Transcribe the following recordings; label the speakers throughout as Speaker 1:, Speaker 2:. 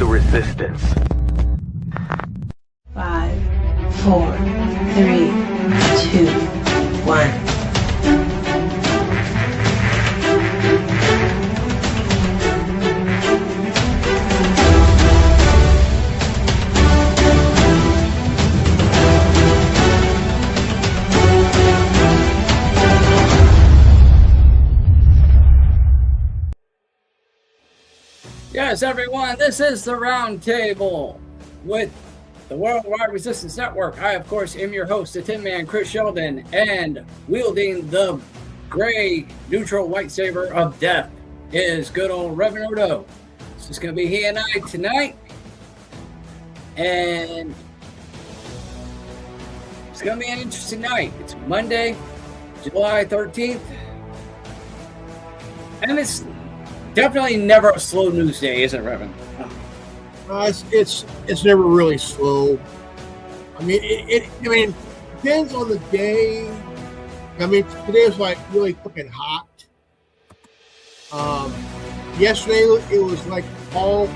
Speaker 1: Resistance.
Speaker 2: 5, 4, 3, 2, 1.
Speaker 3: Yes, everyone, this is the Round Table with the Worldwide Resistance Network. I, of course, am your host, the Tin Man, Chris Sheldon, and wielding the gray neutral lightsaber of death is good old Reverend Odo. This is going to be he and I tonight, and it's going to be an interesting night. It's Monday, July 13th, and it's definitely never a slow news day, is it, Reverend?
Speaker 4: It's never really slow. I mean, it depends on the day. I mean, today was like really fucking hot. Yesterday it was like all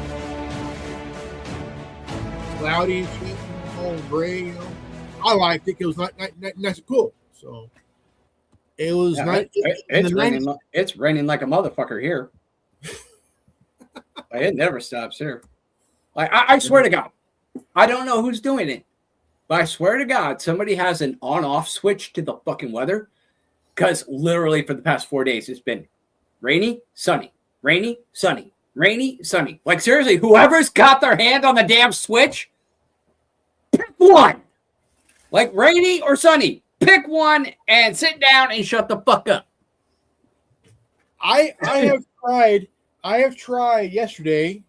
Speaker 4: cloudy and shit, all gray. You know, I liked it. It was nice and cool. So it was nice.
Speaker 3: It's raining like a motherfucker here. It never stops here. Like I swear to God, I don't know who's doing it, but I swear to God, somebody has an on-off switch to the fucking weather, because literally for the past 4 days it's been rainy, sunny, rainy, sunny, rainy, sunny. Like seriously, whoever's got their hand on the damn switch, pick one. Like rainy or sunny, pick one and sit down and shut the fuck up.
Speaker 4: I have tried yesterday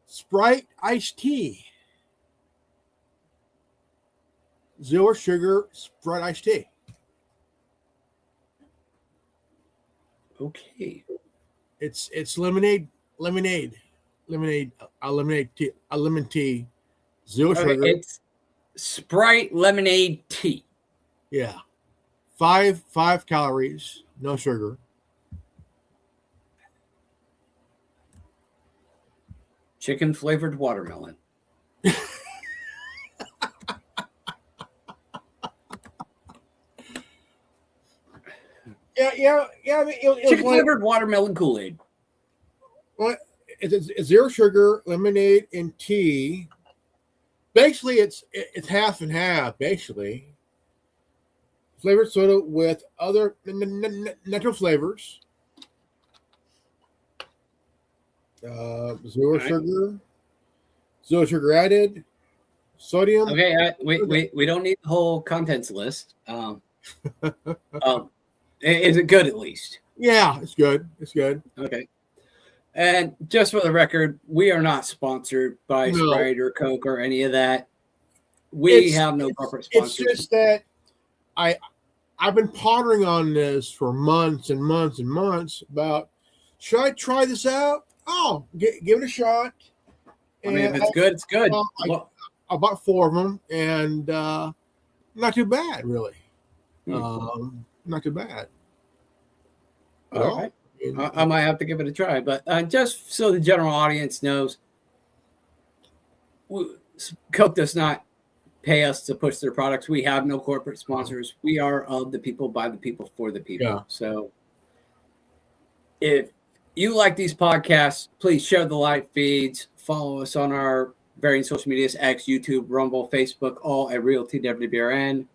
Speaker 4: Sprite iced tea. 0 sugar Sprite iced tea.
Speaker 3: Okay.
Speaker 4: It's lemonade tea. 0 sugar.
Speaker 3: It's Sprite lemonade tea.
Speaker 4: Yeah. 5 calories, no sugar.
Speaker 3: Chicken flavored watermelon.
Speaker 4: Yeah. I mean,
Speaker 3: Chicken flavored watermelon Kool-Aid.
Speaker 4: Well, it's 0 sugar, lemonade, and tea. Basically, it's half and half. Basically, flavored soda with other natural flavors. 0 sugar, 0 sugar added, sodium.
Speaker 3: Okay, we don't need the whole contents list. Is it good at least?
Speaker 4: Yeah, it's good. It's good.
Speaker 3: Okay. And just for the record, we are not sponsored by Sprite or Coke or any of that. We have no corporate sponsors.
Speaker 4: It's just that I've been pondering on this for months and months and months about, should I try this out? Oh, give it a shot.
Speaker 3: I mean, if it's good, it's good.
Speaker 4: I bought 4 of them, and not too bad, really. Not too bad.
Speaker 3: All right. I might have to give it a try, but just so the general audience knows, Coke does not pay us to push their products. We have no corporate sponsors. We are of the people, by the people, for the people. Yeah. So if you like these podcasts, please share the live feeds. Follow us on our various social medias, X, YouTube, Rumble, Facebook, all at REALTWWRN.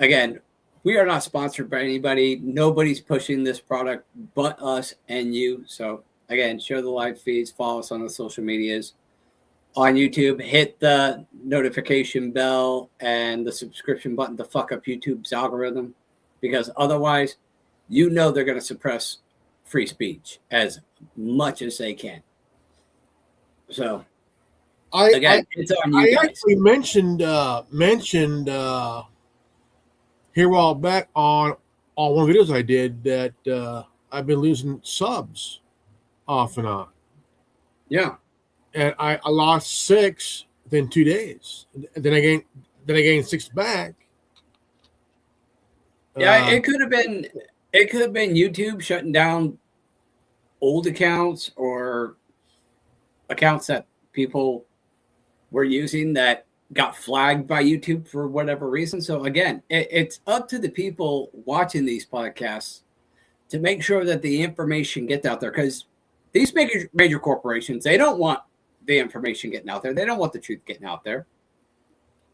Speaker 3: Again, we are not sponsored by anybody. Nobody's pushing this product but us and you. So, again, share the live feeds. Follow us on the social medias. on YouTube, hit the notification bell and the subscription button to fuck up YouTube's algorithm, because otherwise, you know they're going to suppress free speech as much as they can. So, it's on you
Speaker 4: I
Speaker 3: guys.
Speaker 4: actually mentioned here a while back on one of the videos I did that I've been losing subs off and on.
Speaker 3: Yeah.
Speaker 4: And I lost 6 within 2 days. And then I gained 6 back.
Speaker 3: Yeah, it could have been YouTube shutting down old accounts or accounts that people were using that got flagged by YouTube for whatever reason. So again, it's up to the people watching these podcasts to make sure that the information gets out there, because these major corporations, they don't want the information getting out there. They don't want the truth getting out there.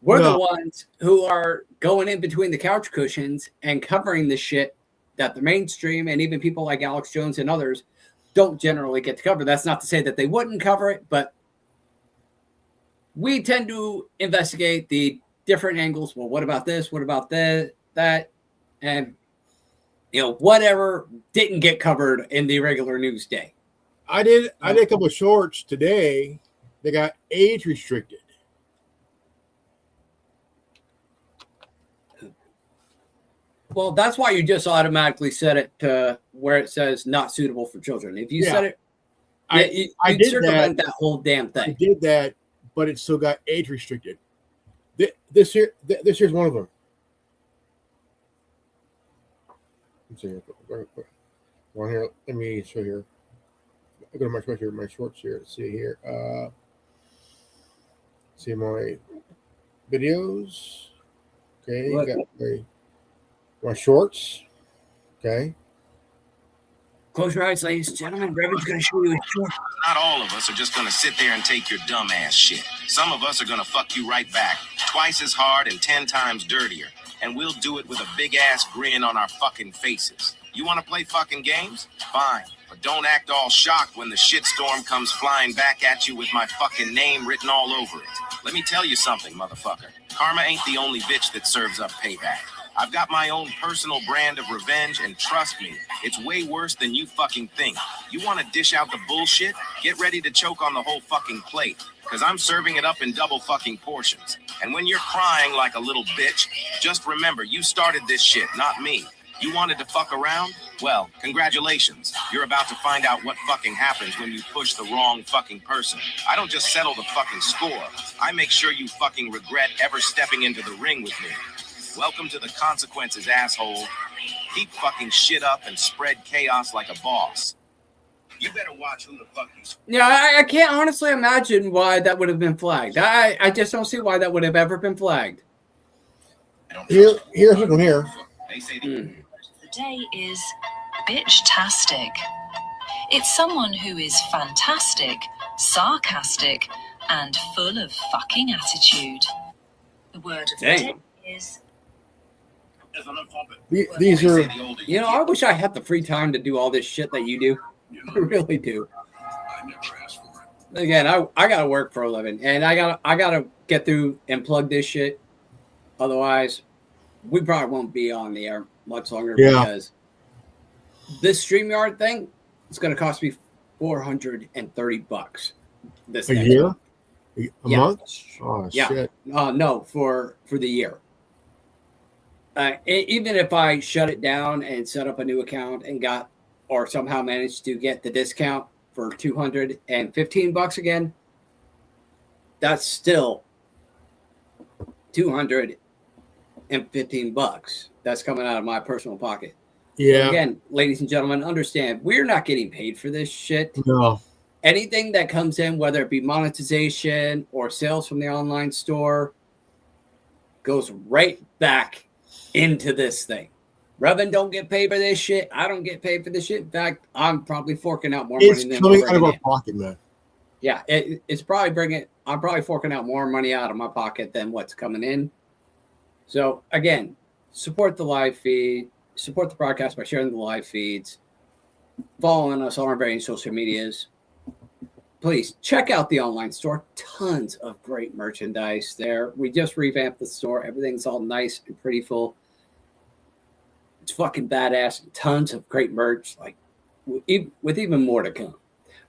Speaker 3: We're the ones who are going in between the couch cushions and covering the shit that the mainstream and even people like Alex Jones and others don't generally get to cover. That's not to say that they wouldn't cover it, but we tend to investigate the different angles. Well, what about this? What about that? And, whatever didn't get covered in the regular news day.
Speaker 4: I did a couple of shorts today. They got age restricted.
Speaker 3: Well, that's why you just automatically set it to where it says not suitable for children. If you set it,
Speaker 4: I did
Speaker 3: circumvent that whole damn thing.
Speaker 4: I did that, but it still got age restricted. This here's one of them. Let's see here. One here. Let me show here. I go to my shorts here. Let's see here. See my videos. Okay, you got my shorts. Okay.
Speaker 3: Close your eyes, ladies and gentlemen. Reverend's going to show you a short.
Speaker 5: Not all of us are just going to sit there and take your dumb ass shit. Some of us are going to fuck you right back, twice as hard and 10 times dirtier. And we'll do it with a big ass grin on our fucking faces. You want to play fucking games? Fine. But don't act all shocked when the shitstorm comes flying back at you with my fucking name written all over it. Let me tell you something, motherfucker. Karma ain't the only bitch that serves up payback. I've got my own personal brand of revenge, and trust me, it's way worse than you fucking think. You want to dish out the bullshit? Get ready to choke on the whole fucking plate, because I'm serving it up in double fucking portions. And when you're crying like a little bitch, just remember, you started this shit, not me. You wanted to fuck around? Well, congratulations. You're about to find out what fucking happens when you push the wrong fucking person. I don't just settle the fucking score. I make sure you fucking regret ever stepping into the ring with me. Welcome to the consequences, asshole. Keep fucking shit up and spread chaos like a boss. You better watch who the fuck you...
Speaker 3: Yeah, I can't honestly imagine why that would have been flagged. I just don't see why that would have ever been flagged.
Speaker 4: Here's one here.
Speaker 5: They say
Speaker 6: The day is bitch-tastic. It's someone who is fantastic, sarcastic, and full of fucking attitude. The word of the day is...
Speaker 4: These are...
Speaker 3: I wish I had the free time to do all this shit that you do. I really do. Again, I gotta work for a living, and I gotta get through and plug this shit. Otherwise, we probably won't be on the air much longer because this StreamYard thing is going to cost me $430 this
Speaker 4: a year,
Speaker 3: month.
Speaker 4: a month. Oh shit!
Speaker 3: No, for the year. Even if I shut it down and set up a new account and somehow managed to get the discount for $215 again, that's still $215 that's coming out of my personal pocket.
Speaker 4: Yeah.
Speaker 3: So again, ladies and gentlemen, understand we're not getting paid for this shit.
Speaker 4: No.
Speaker 3: Anything that comes in, whether it be monetization or sales from the online store, goes right back into this thing. Revan don't get paid for this shit. I don't get paid for this shit. In fact, I'm probably forking out more money than
Speaker 4: it's coming out of our pocket, man.
Speaker 3: Yeah, it's probably I'm probably forking out more money out of my pocket than what's coming in. So again, support the live feed, support the broadcast by sharing the live feeds, following us on our various social medias. please check out the online store. Tons of great merchandise there. We just revamped the store. Everything's all nice and pretty full. It's fucking badass. Tons of great merch, like with even more to come.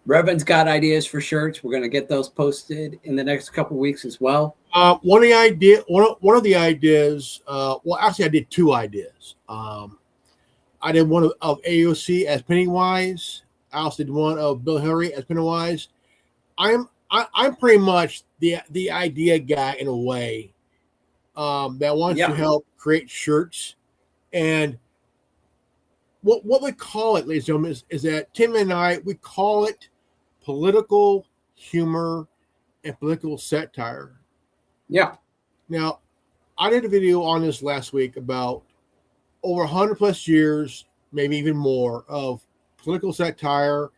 Speaker 3: Revan's got ideas for shirts. We're going to get those posted in the next couple of weeks as well.
Speaker 4: One of the ideas. Well, actually, I did two ideas. I did one of AOC as Pennywise. I also did one of Bill Hillary as Pennywise. I'm pretty much the idea guy in a way that wants to help create shirts. And what we call it, ladies and gentlemen, is that Tim and I, we call it political humor and political satire.
Speaker 3: Yeah.
Speaker 4: Now, I did a video on this last week about over 100 plus years, maybe even more, of political satire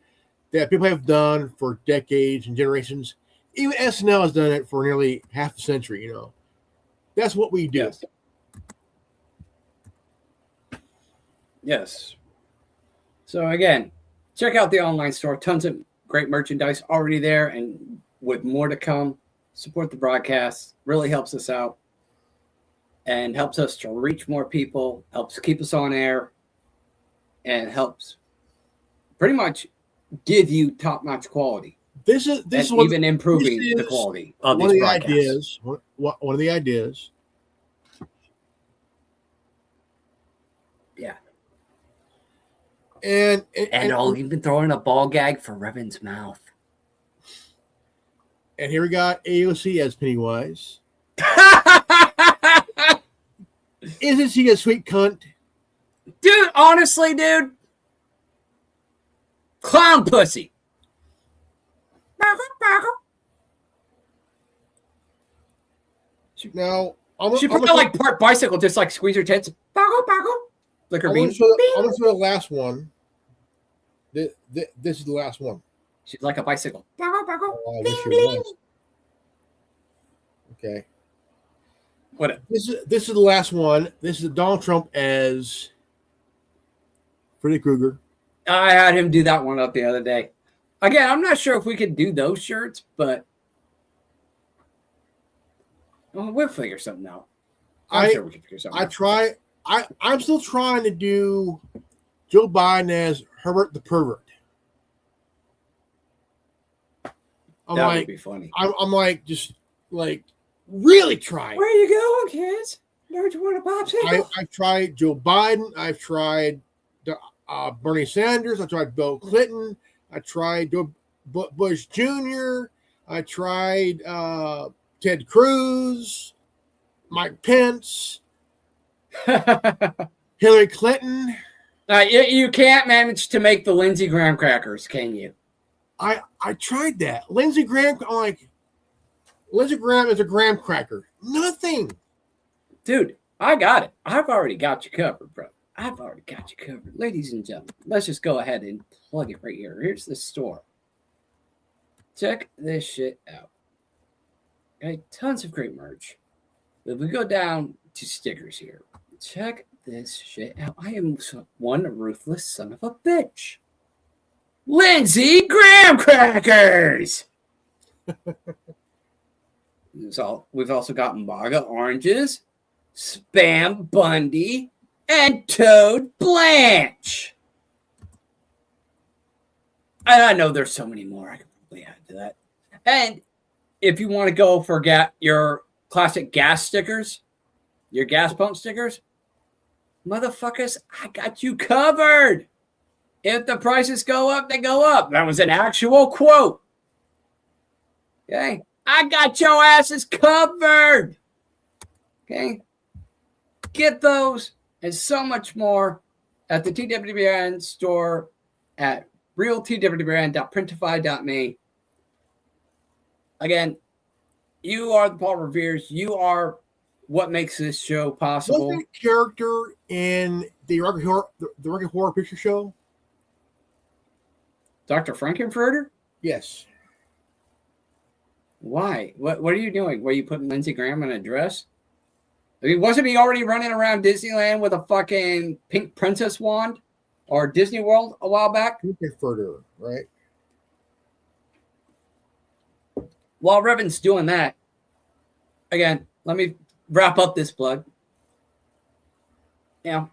Speaker 4: that people have done for decades and generations. Even SNL has done it for nearly half a century, you know. That's what we do.
Speaker 3: Yes. So again, check out the online store. Tons of great merchandise already there, and with more to come. Support the broadcast. Really helps us out and helps us to reach more people, helps keep us on air, and helps pretty much give you top-notch quality.
Speaker 4: This is
Speaker 3: even improving the quality of these broadcasts.
Speaker 4: One of the ideas.
Speaker 3: Yeah.
Speaker 4: And
Speaker 3: I'll even throw in a ball gag for Revan's mouth.
Speaker 4: And here we got AOC as Pennywise. Isn't she a sweet cunt?
Speaker 3: Dude, honestly, dude. Clown pussy.
Speaker 4: Now,
Speaker 3: she put like part bicycle, just like squeeze her tits. Like her
Speaker 4: I'm
Speaker 3: beans.
Speaker 4: going to the last one. This is the last one.
Speaker 3: She's like a bicycle.
Speaker 4: Okay.
Speaker 3: What?
Speaker 4: This is the last one. This is Donald Trump as Freddy Krueger.
Speaker 3: I had him do that one up the other day. Again, I'm not sure if we could do those shirts, but we'll figure something out. I'm sure we can figure something out.
Speaker 4: I'm still trying to do Joe Biden as Herbert the Pervert.
Speaker 3: That would be funny.
Speaker 4: I'm like, just like really trying.
Speaker 3: Where you going, kids? Don't you want a popsicle?
Speaker 4: I've tried Joe Biden. I've tried Bernie Sanders. I tried Bill Clinton. I tried Bush Jr. I tried Ted Cruz, Mike Pence, Hillary Clinton.
Speaker 3: You can't manage to make the Lindsey Graham crackers, can you?
Speaker 4: I tried that. Lindsey Graham, I'm like, Lindsey Graham is a graham cracker. Nothing.
Speaker 3: Dude, I got it. I've already got you covered, bro. I've already got you covered. Ladies and gentlemen, let's just go ahead and plug it right here. Here's the store. Check this shit out. Okay, tons of great merch. If we go down to stickers here, check this shit out. I am one ruthless son of a bitch. Lindsey Graham crackers. We've also got MAGA oranges, Spam Bundy, and Toad Blanche. And I know there's so many more I could probably add to that. And if you want to go for your classic gas stickers, your gas pump stickers, motherfuckers, I got you covered. If the prices go up, they go up. That was an actual quote. Okay? I got your asses covered. Okay? Get those and so much more at the TWWRN store at realtwwrn.printify.me. Again, you are the Paul Revere's. You are what makes this show possible.
Speaker 4: What's that character in the Rocky Horror Picture Show?
Speaker 3: Dr. Frankenfurter?
Speaker 4: Yes.
Speaker 3: Why? What are you doing? Were you putting Lindsey Graham in a dress? I mean, wasn't he already running around Disneyland with a fucking pink princess wand? Or Disney World a while back?
Speaker 4: Frankenfurter, right?
Speaker 3: while Revan's doing that, again, let me wrap up this plug. You know,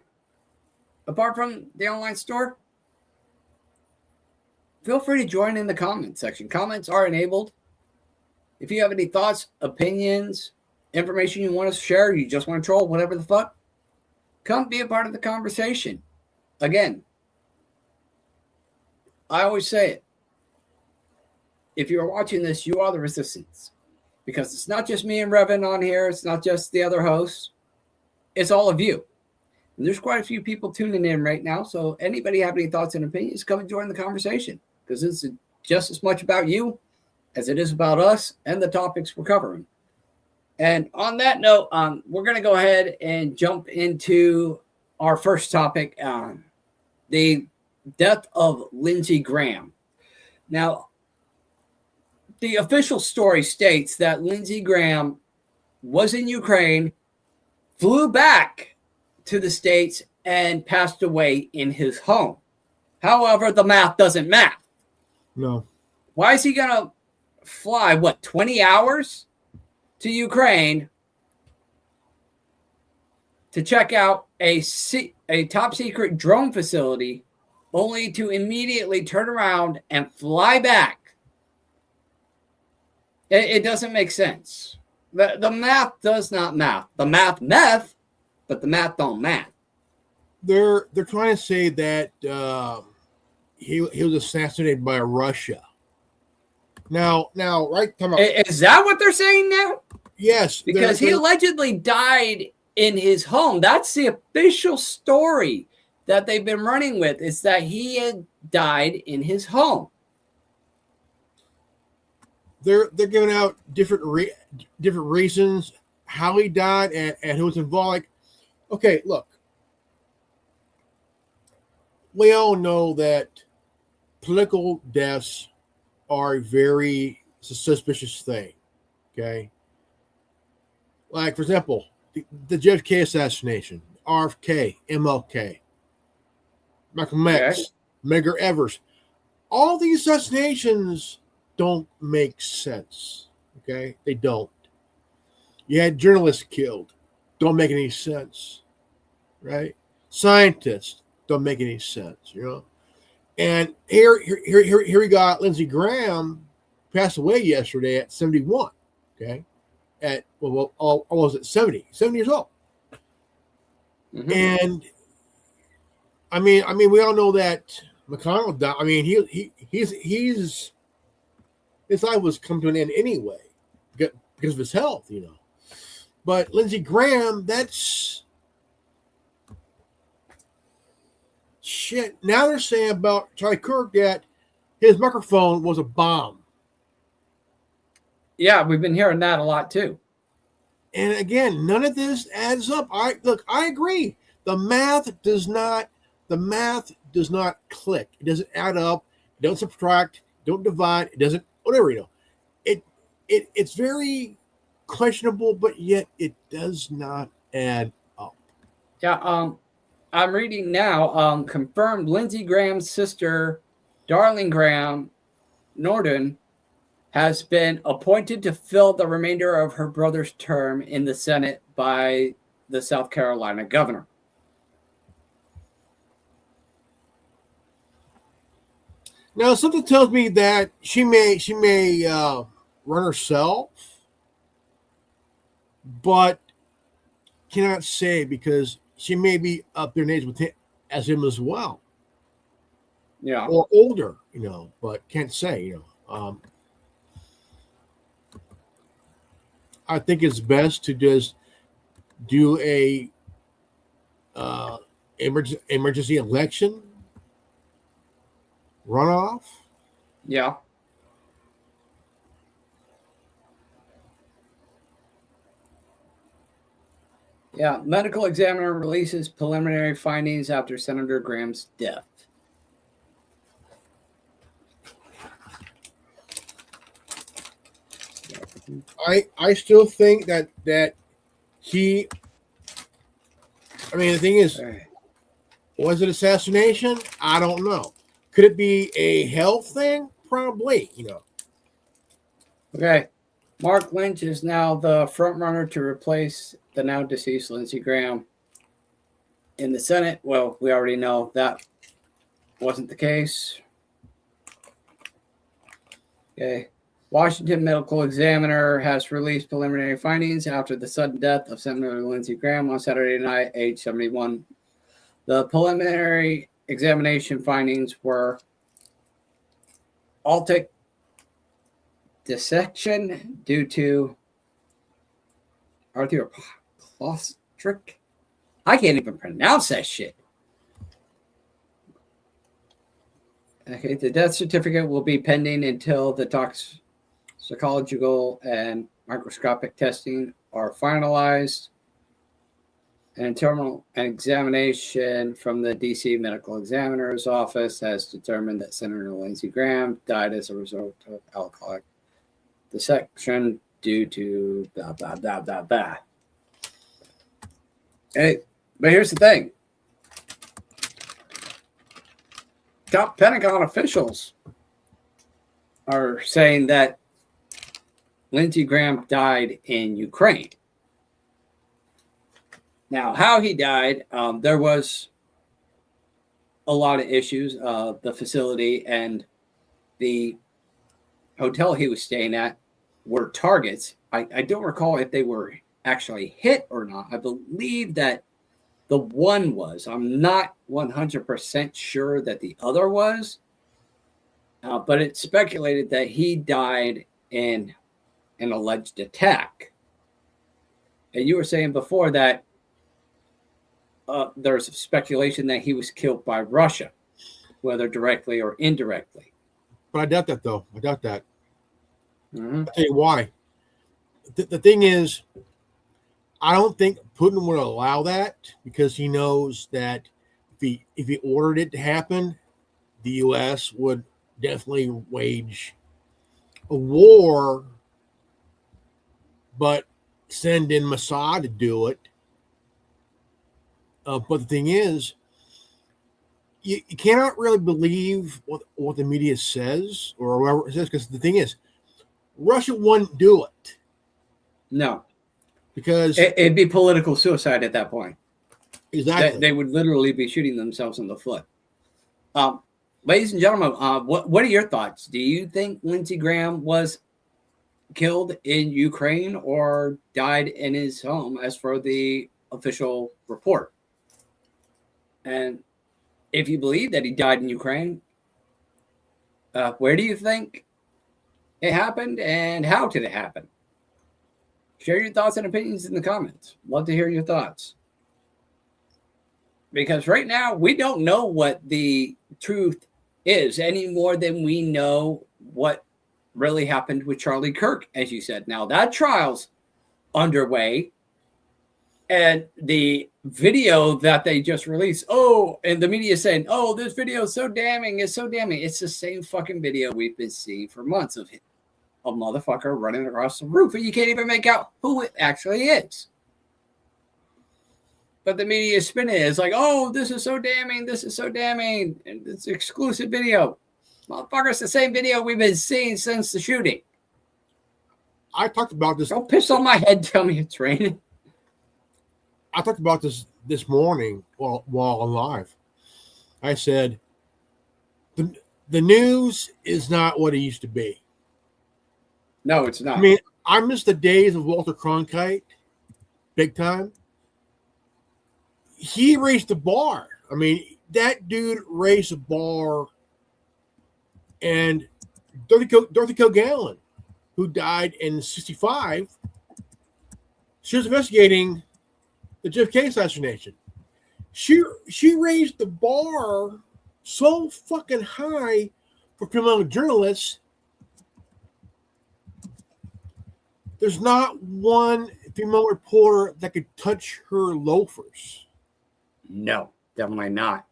Speaker 3: apart from the online store, feel free to join in the comment section. Comments are enabled. If you have any thoughts, opinions, information you want to share, you just want to troll, whatever the fuck, come be a part of the conversation. Again, I always say it. If you're watching this, you are the resistance. Because it's not just me and Revan on here. It's not just the other hosts. It's all of you. And there's quite a few people tuning in right now. So anybody have any thoughts and opinions, come and join the conversation. Because it's just as much about you as it is about us and the topics we're covering. And on that note, we're going to go ahead and jump into our first topic, the death of Lindsey Graham. Now, the official story states that Lindsey Graham was in Ukraine, flew back to the States, and passed away in his home. However, the math doesn't math.
Speaker 4: No.
Speaker 3: Why is he going to fly, 20 hours to Ukraine to check out a top secret drone facility, only to immediately turn around and fly back? It doesn't make sense. The math does not math. The math, but the math don't math.
Speaker 4: They're trying to say that he was assassinated by Russia. Now, right?
Speaker 3: Is that what they're saying now?
Speaker 4: Yes,
Speaker 3: because he allegedly died in his home. That's the official story that they've been running with. Is that he had died in his home.
Speaker 4: They're giving out different reasons how he died and who was involved. Like, okay, look, we all know that political deaths are a very suspicious thing. Okay, like for example, the JFK assassination, RFK, MLK, Malcolm X, Medgar Evers, all these assassinations don't make sense. Okay, they don't. You had journalists killed, don't make any sense, right? Scientists don't make any sense, you know. And here we got Lindsey Graham passed away yesterday at 71. Okay, at was it 70 years old. Mm-hmm. And I mean, we all know that McConnell died. I mean, he's his life was come to an end anyway because of his health, you know. But Lindsey Graham, that's shit. Now they're saying about Charlie Kirk that his microphone was a bomb.
Speaker 3: Yeah, we've been hearing that a lot too.
Speaker 4: And again, none of this adds up. I agree. The math does not click. It doesn't add up. It don't subtract. Don't divide. It doesn't. Whatever, you know, it's very questionable, but yet it does not add up.
Speaker 3: Yeah, I'm reading now. Confirmed Lindsey Graham's sister, Darling Graham Norden, has been appointed to fill the remainder of her brother's term in the Senate by the South Carolina governor.
Speaker 4: Now, something tells me that she may run herself, but cannot say because she may be up there in age with him as well.
Speaker 3: Yeah,
Speaker 4: or older, you know, but can't say, you know. I think it's best to just do a emergency election runoff.
Speaker 3: Yeah. Yeah. Medical examiner releases preliminary findings after Senator Graham's death.
Speaker 4: I still think that he. I mean, the thing is, was it assassination? I don't know. Could it be a health thing? Probably, you know.
Speaker 3: Okay. Mark Lynch is now the frontrunner to replace the now deceased Lindsey Graham in the Senate. Well, we already know that wasn't the case. Okay. Washington Medical Examiner has released preliminary findings after the sudden death of Senator Lindsey Graham on Saturday night, age 71. The preliminary examination findings were aortic dissection due to arterioclastic. I can't even pronounce that shit. Okay, the death certificate will be pending until the toxicological and microscopic testing are finalized. An internal examination from the DC Medical Examiner's Office has determined that Senator Lindsey Graham died as a result of alcoholic dissection due to blah, blah, blah, blah, blah. Hey, but here's the thing. Top Pentagon officials are saying that Lindsey Graham died in Ukraine. Now, how he died, there was a lot of issues. The facility and the hotel he was staying at were targets. I don't recall if they were actually hit or not. I believe that the one was. I'm not 100% sure that the other was. But it's speculated that he died in an alleged attack. And you were saying before that there's speculation that he was killed by Russia, whether directly or indirectly.
Speaker 4: But I doubt that, though. I doubt that.
Speaker 3: Mm-hmm.
Speaker 4: I'll tell you why. The thing is, I don't think Putin would allow that because he knows that if he ordered it to happen, the U.S. would definitely wage a war, but send in Mossad to do it. But the thing is, you cannot really believe what the media says or whoever it says, because the thing is, Russia wouldn't do it.
Speaker 3: No.
Speaker 4: Because
Speaker 3: it'd be political suicide at that point.
Speaker 4: Exactly.
Speaker 3: They would literally be shooting themselves in the foot. Ladies and gentlemen, what are your thoughts? Do you think Lindsey Graham was killed in Ukraine or died in his home as for the official report? And if you believe that he died in Ukraine, where do you think it happened and how did it happen? Share your thoughts and opinions in the comments. Love to hear your thoughts. Because right now, we don't know what the truth is any more than we know what really happened with Charlie Kirk, as you said. Now, that trial's underway. And the video that they just released, and the media is saying, this video is so damning. It's so damning. It's the same fucking video we've been seeing for months of a motherfucker running across the roof, and you can't even make out who it actually is. But the media is spinning it. It's like, this is so damning. This is so damning. And it's exclusive video. Motherfucker, it's the same video we've been seeing since the shooting.
Speaker 4: I talked about this.
Speaker 3: Don't piss on my head. Tell me it's raining.
Speaker 4: I talked about this morning while on live. I said, the news is not what it used to be.
Speaker 3: No, it's not.
Speaker 4: I mean, I miss the days of Walter Cronkite, big time. He raised the bar. I mean, that dude raised the bar. And Dorothy Kilgallen, who died in 65, she was investigating the JFK assassination. She raised the bar so fucking high for female journalists. There's not one female reporter that could touch her loafers.
Speaker 3: No, definitely not.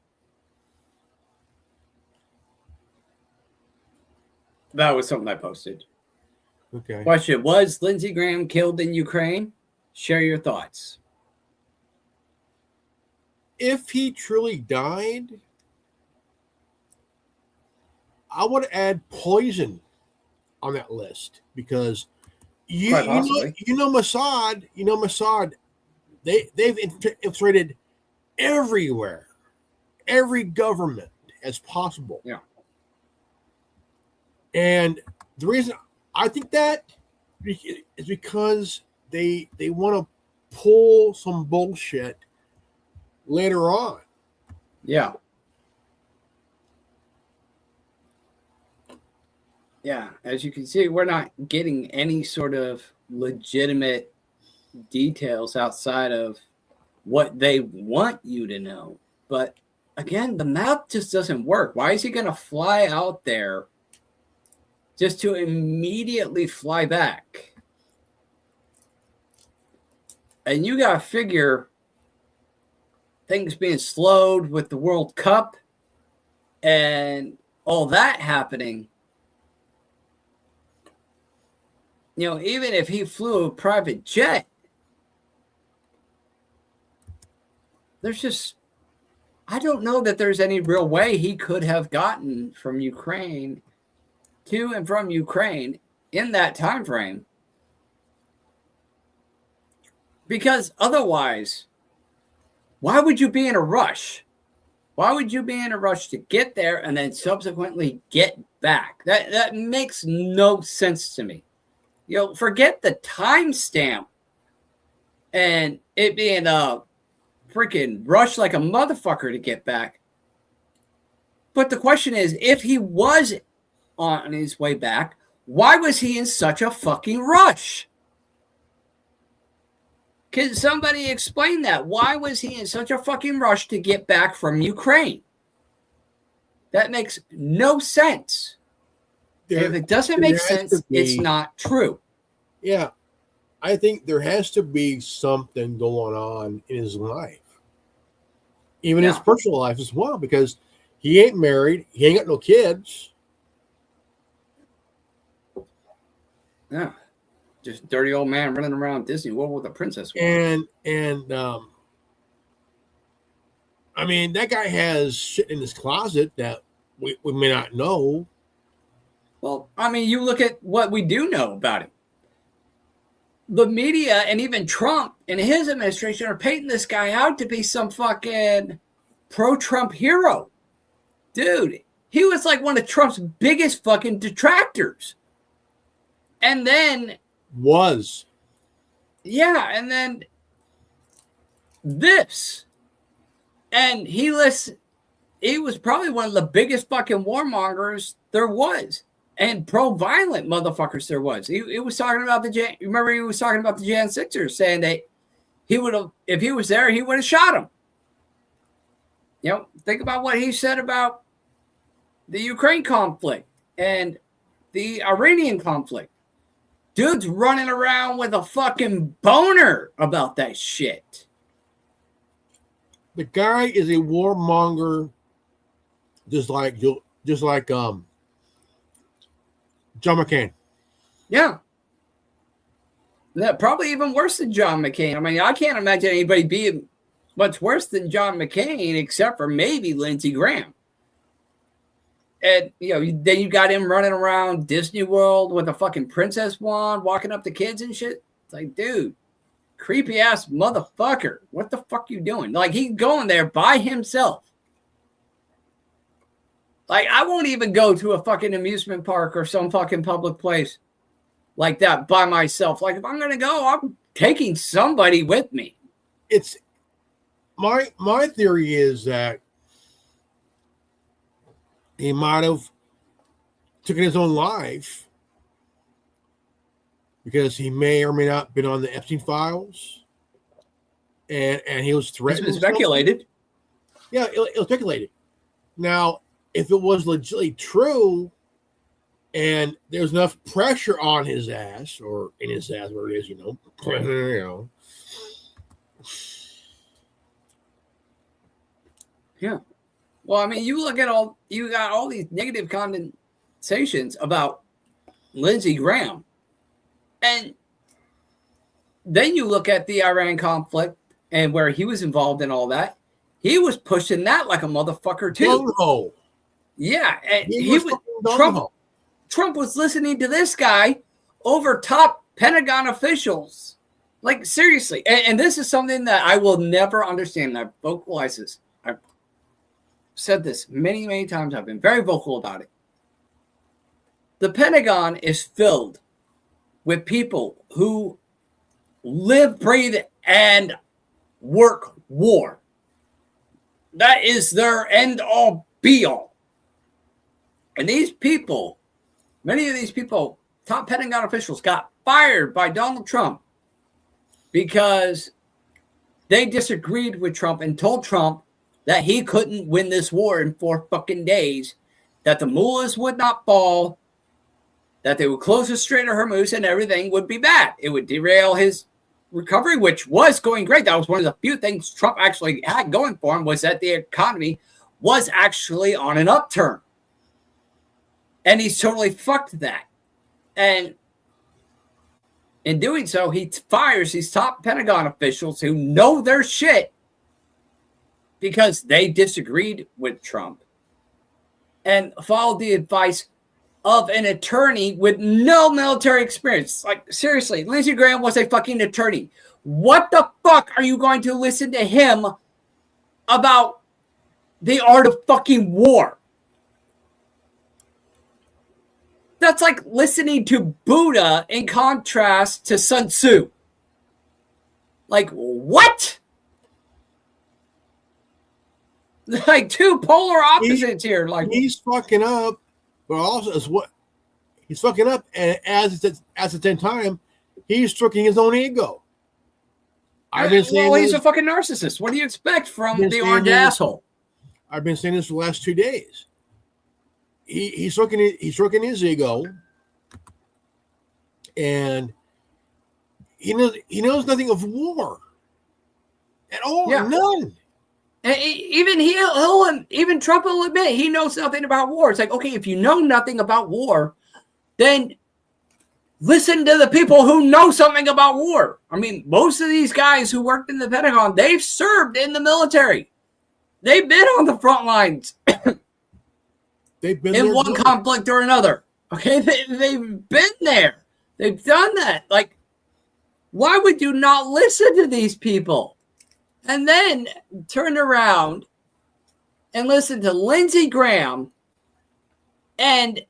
Speaker 3: That was something I posted.
Speaker 4: Okay.
Speaker 3: Question: was Lindsey Graham killed in Ukraine? Share your thoughts.
Speaker 4: If he truly died, I would add poison on that list because
Speaker 3: Quite possibly.
Speaker 4: Mossad, they've infiltrated everywhere, every government as possible.
Speaker 3: Yeah.
Speaker 4: And the reason I think that is because they want to pull some bullshit later on.
Speaker 3: Yeah. Yeah, as you can see, we're not getting any sort of legitimate details outside of what they want you to know. But again, the math just doesn't work. Why is he going to fly out there just to immediately fly back? And you got to figure things being slowed with the World Cup and all that happening. You know, even if he flew a private jet, there's just, I don't know that there's any real way he could have gotten from Ukraine to and from Ukraine in that time frame. Because otherwise, why would you be in a rush? Why would you be in a rush to get there and then subsequently get back? That makes no sense to me. You know, forget the timestamp and it being a freaking rush like a motherfucker to get back. But the question is, if he was on his way back, why was he in such a fucking rush? Can somebody explain that? Why was he in such a fucking rush to get back from Ukraine? That makes no sense. If it doesn't make sense, it's not true.
Speaker 4: Yeah. I think there has to be something going on in his life. Even his personal life as well, because he ain't married. He ain't got no kids.
Speaker 3: Yeah. Just dirty old man running around Disney World with a princess.
Speaker 4: And I mean, that guy has shit in his closet that we may not know.
Speaker 3: Well, I mean, you look at what we do know about him. The media and even Trump and his administration are painting this guy out to be some fucking pro-Trump hero. Dude, he was like one of Trump's biggest fucking detractors. And then... Yeah, and then this. And he was probably one of the biggest fucking warmongers there was. And pro-violent motherfuckers there was. He was talking about remember he was talking about the Jan 6ers, saying that he would have, if he was there, he would have shot him. You know, think about what he said about the Ukraine conflict and the Iranian conflict. Dude's running around with a fucking boner about that shit.
Speaker 4: The guy is a warmonger, just like John McCain.
Speaker 3: Yeah. Probably even worse than John McCain. I mean, I can't imagine anybody being much worse than John McCain, except for maybe Lindsey Graham. And, you know, then you got him running around Disney World with a fucking princess wand, walking up to kids and shit. It's like, dude, creepy ass motherfucker. What the fuck you doing? Like, he's going there by himself. Like, I won't even go to a fucking amusement park or some fucking public place like that by myself. Like, if I'm going to go, I'm taking somebody with me.
Speaker 4: It's my theory is that he might have taken his own life because he may or may not been on the Epstein files, and he was threatened.
Speaker 3: It's been speculated.
Speaker 4: Yeah, it was speculated. Now, if it was legitimately true, and there's enough pressure on his ass or in his ass, where it is, you know.
Speaker 3: Yeah. Well, I mean, you got all these negative conversations about Lindsey Graham. And then you look at the Iran conflict and where he was involved in all that. He was pushing that like a motherfucker too.
Speaker 4: Gung-ho.
Speaker 3: Yeah. And Trump was listening to this guy over top Pentagon officials, like seriously, and this is something that I will never understand. I've vocalized this. I've said this many, many times. I've been very vocal about it. The Pentagon is filled with people who live, breathe, and work war. That is their end all be all. And these people, many of these people, top Pentagon officials, got fired by Donald Trump because they disagreed with Trump and told Trump that he couldn't win this war in 4 fucking days, that the mullahs would not fall, that they would close the Strait of Hormuz and everything would be bad. It would derail his recovery, which was going great. That was one of the few things Trump actually had going for him, was that the economy was actually on an upturn. And he's totally fucked that. And in doing so, he fires these top Pentagon officials who know their shit because they disagreed with Trump and followed the advice of an attorney with no military experience. Like, seriously, Lindsey Graham was a fucking attorney. What the fuck are you going to listen to him about the art of fucking war? That's like listening to Buddha in contrast to Sun Tzu. Like, what? Like two polar opposites here. Like,
Speaker 4: he's fucking up, but also is what he's fucking up, and at the same time, he's stroking his own ego. I've been saying,
Speaker 3: well, he's a fucking narcissist. What do you expect from the orange asshole?
Speaker 4: I've been saying this for the last 2 days. He's stroking his ego, and he knows nothing of war at all. Yeah. None.
Speaker 3: And even Trump will admit he knows nothing about war. It's like, okay, if you know nothing about war, then listen to the people who know something about war. I mean, most of these guys who worked in the Pentagon, they've served in the military. They've been on the front lines.
Speaker 4: They've been
Speaker 3: in one conflict or another. Okay, they've been there. They've done that. Like, why would you not listen to these people? And then turn around and listen to Lindsey Graham and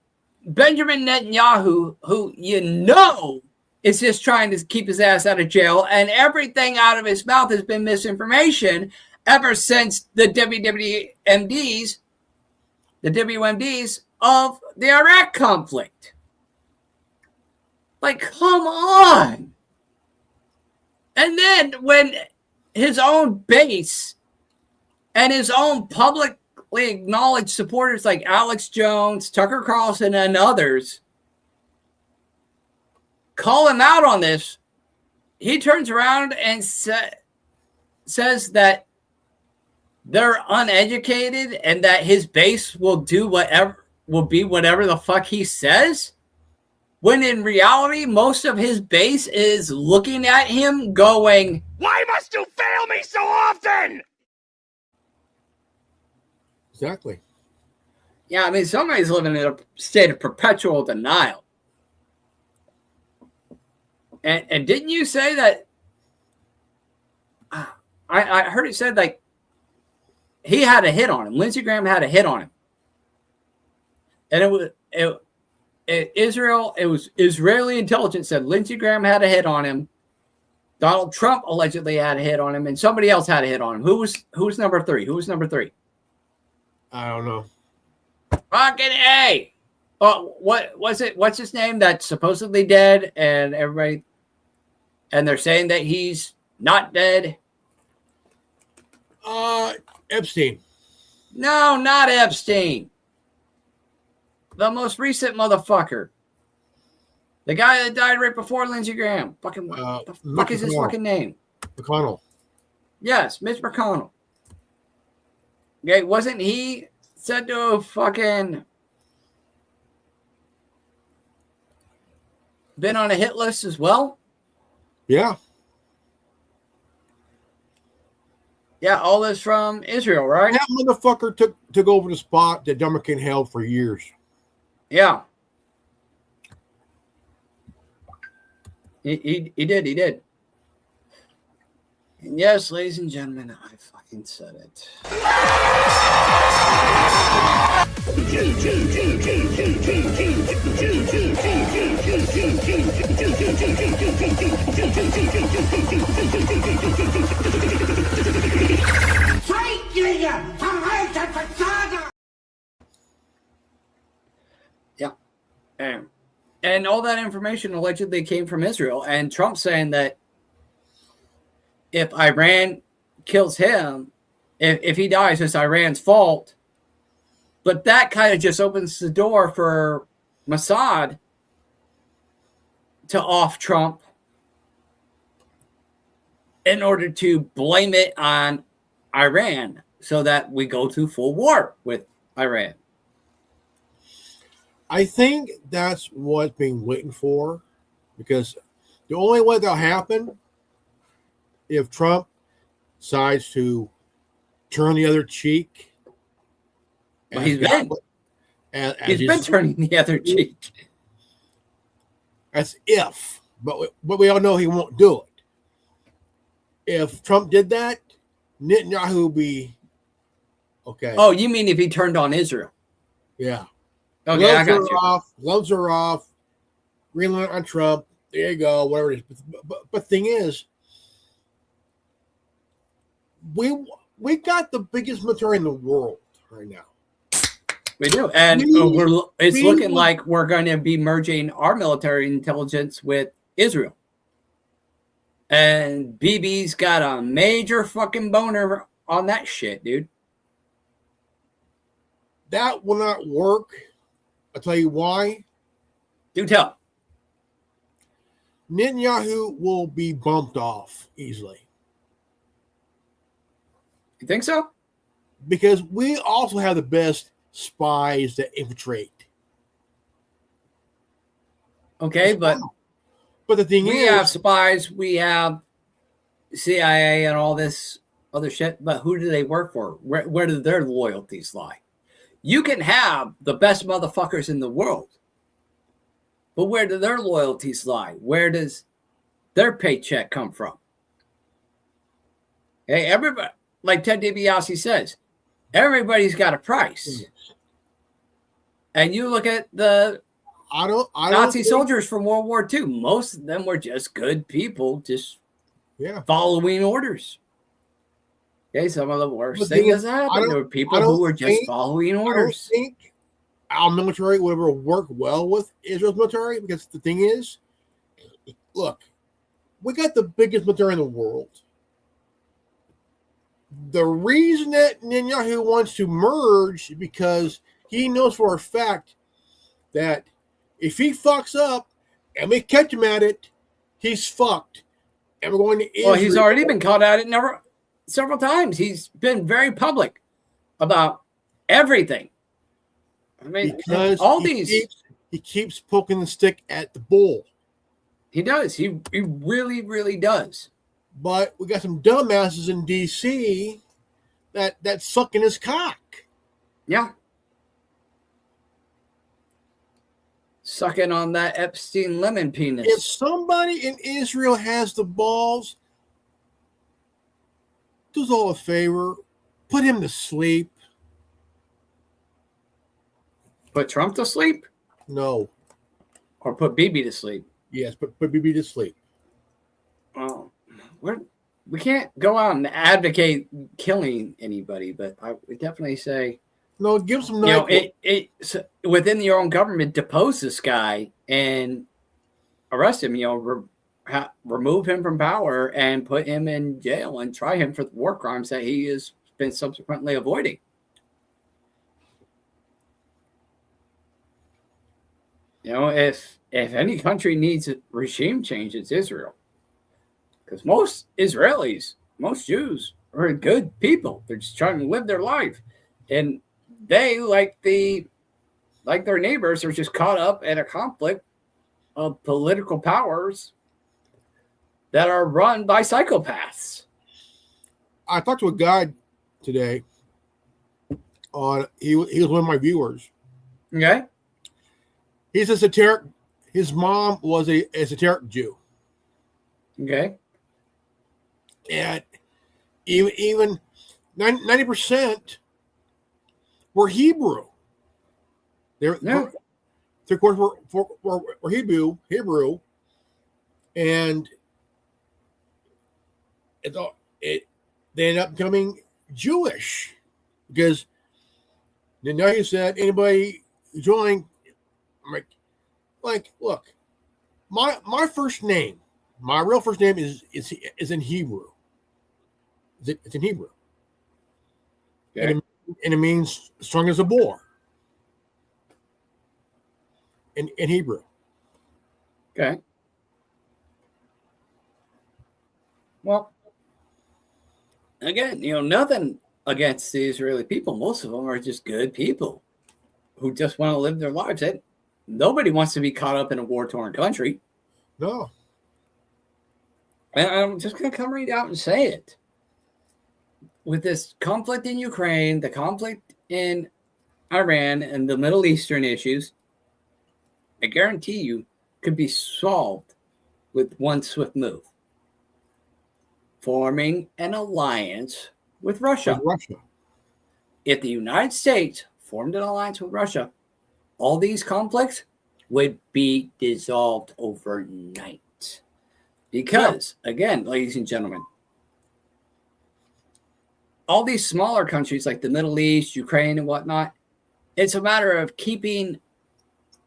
Speaker 3: Benjamin Netanyahu, who you know is just trying to keep his ass out of jail, and everything out of his mouth has been misinformation ever since the WMDs of the Iraq conflict. Like, come on. And then when his own base and his own publicly acknowledged supporters like Alex Jones, Tucker Carlson, and others call him out on this, he turns around and says that they're uneducated and that his base will be whatever the fuck he says, when in reality most of his base is looking at him going,
Speaker 5: "Why must you fail me so often?"
Speaker 4: Exactly.
Speaker 3: Yeah, I mean, somebody's living in a state of perpetual denial. And didn't you say that? I heard it said like he had a hit on him. Lindsey Graham had a hit on him, and it was Israeli intelligence said Lindsey Graham had a hit on him. Donald Trump allegedly had a hit on him, and somebody else had a hit on him. Who was number 3? Who was number 3?
Speaker 4: I don't know.
Speaker 3: Fucking A. Oh, what was it? What's his name? That's supposedly dead, and everybody, and they're saying that he's not dead.
Speaker 4: Epstein.
Speaker 3: No, not Epstein. The most recent motherfucker. The guy that died right before Lindsey Graham. Fucking what the fuck is his fucking name?
Speaker 4: McConnell.
Speaker 3: Yes, Mitch McConnell. Okay, wasn't he said to have fucking been on a hit list as well?
Speaker 4: Yeah.
Speaker 3: Yeah, all this from Israel, right?
Speaker 4: That motherfucker took over the spot that John McCain held for years.
Speaker 3: Yeah. He did. And yes, ladies and gentlemen, I fucking said it. Yeah. And all that information allegedly came from Israel. And Trump saying that if Iran kills him, if he dies, it's Iran's fault. But that kind of just opens the door for Mossad to off Trump in order to blame it on Iran so that we go to full war with Iran.
Speaker 4: I think that's what's being waiting for, because the only way that'll happen if Trump decides to turn the other cheek.
Speaker 3: Well, he's been turning the other cheek.
Speaker 4: That's if, but we all know he won't do it. If Trump did that, Netanyahu would be okay.
Speaker 3: Oh, you mean if he turned on Israel?
Speaker 4: Yeah.
Speaker 3: Okay, I got you.
Speaker 4: Gloves are off. Green light on Trump. There you go. Whatever it is. But thing is, we got the biggest military in the world right now.
Speaker 3: We do, and it's looking like we're going to be merging our military intelligence with Israel. And BB's got a major fucking boner on that shit, dude.
Speaker 4: That will not work. I'll tell you why.
Speaker 3: Do tell.
Speaker 4: Netanyahu will be bumped off easily.
Speaker 3: You think so?
Speaker 4: Because we also have the best spies that infiltrate.
Speaker 3: Okay, but
Speaker 4: the thing is,
Speaker 3: we have spies, we have CIA and all this other shit, but who do they work for? Where do their loyalties lie? You can have the best motherfuckers in the world, but where do their loyalties lie? Where does their paycheck come from? Hey, everybody, like Ted DiBiase says, everybody's got a price. And you look at the Nazi soldiers from World War II. Most of them were just good people, just following orders. Okay, some of the worst things that happened. There were people who were just following orders.
Speaker 4: I don't think our military would ever work well with Israel's military, because the thing is, look, we got the biggest military in the world. The reason that Netanyahu wants to merge is because he knows for a fact that if he fucks up and we catch him at it, he's fucked. And we're going to Israel.
Speaker 3: Well, he's already been caught at it several times. He's been very public about everything. I mean,
Speaker 4: because
Speaker 3: all
Speaker 4: he keeps poking the stick at the bull.
Speaker 3: He does. He really, really does.
Speaker 4: But we got some dumbasses in D.C. that's sucking his cock.
Speaker 3: Yeah. Sucking on that Epstein lemon penis.
Speaker 4: If somebody in Israel has the balls, do us all a favor. Put him to sleep.
Speaker 3: Put Trump to sleep?
Speaker 4: No.
Speaker 3: Or put Bibi to sleep?
Speaker 4: Yes, put Bibi to sleep.
Speaker 3: Oh, we can't go out and advocate killing anybody, but I would definitely say,
Speaker 4: no, give some night.
Speaker 3: Within your own government, depose this guy and arrest him. Remove him from power and put him in jail and try him for the war crimes that he has been subsequently avoiding. If any country needs a regime change, it's Israel. Because most Israelis, most Jews are good people. They're just trying to live their life. And they, like their neighbors, are just caught up in a conflict of political powers that are run by psychopaths.
Speaker 4: I talked to a guy today. He was one of my viewers.
Speaker 3: Okay.
Speaker 4: He's esoteric. His mom was a esoteric Jew.
Speaker 3: Okay.
Speaker 4: And even 90% were Hebrew. They're 3/4 were Hebrew, and they ended up becoming Jewish because now you said anybody join. I'm like, look, my first name, my real first name is in Hebrew. It's in Hebrew,
Speaker 3: Okay.
Speaker 4: and it means strong as a boar. In Hebrew.
Speaker 3: Okay. Well, again, nothing against the Israeli people. Most of them are just good people who just want to live their lives. And nobody wants to be caught up in a war-torn country.
Speaker 4: No.
Speaker 3: And I'm just going to come right out and say it. With this conflict in Ukraine, the conflict in Iran, and the Middle Eastern issues, I guarantee you could be solved with one swift move. Forming an alliance with Russia. If the United States formed an alliance with Russia, all these conflicts would be dissolved overnight. Because, again, ladies and gentlemen, all these smaller countries like the Middle East, Ukraine, and whatnot, it's a matter of keeping...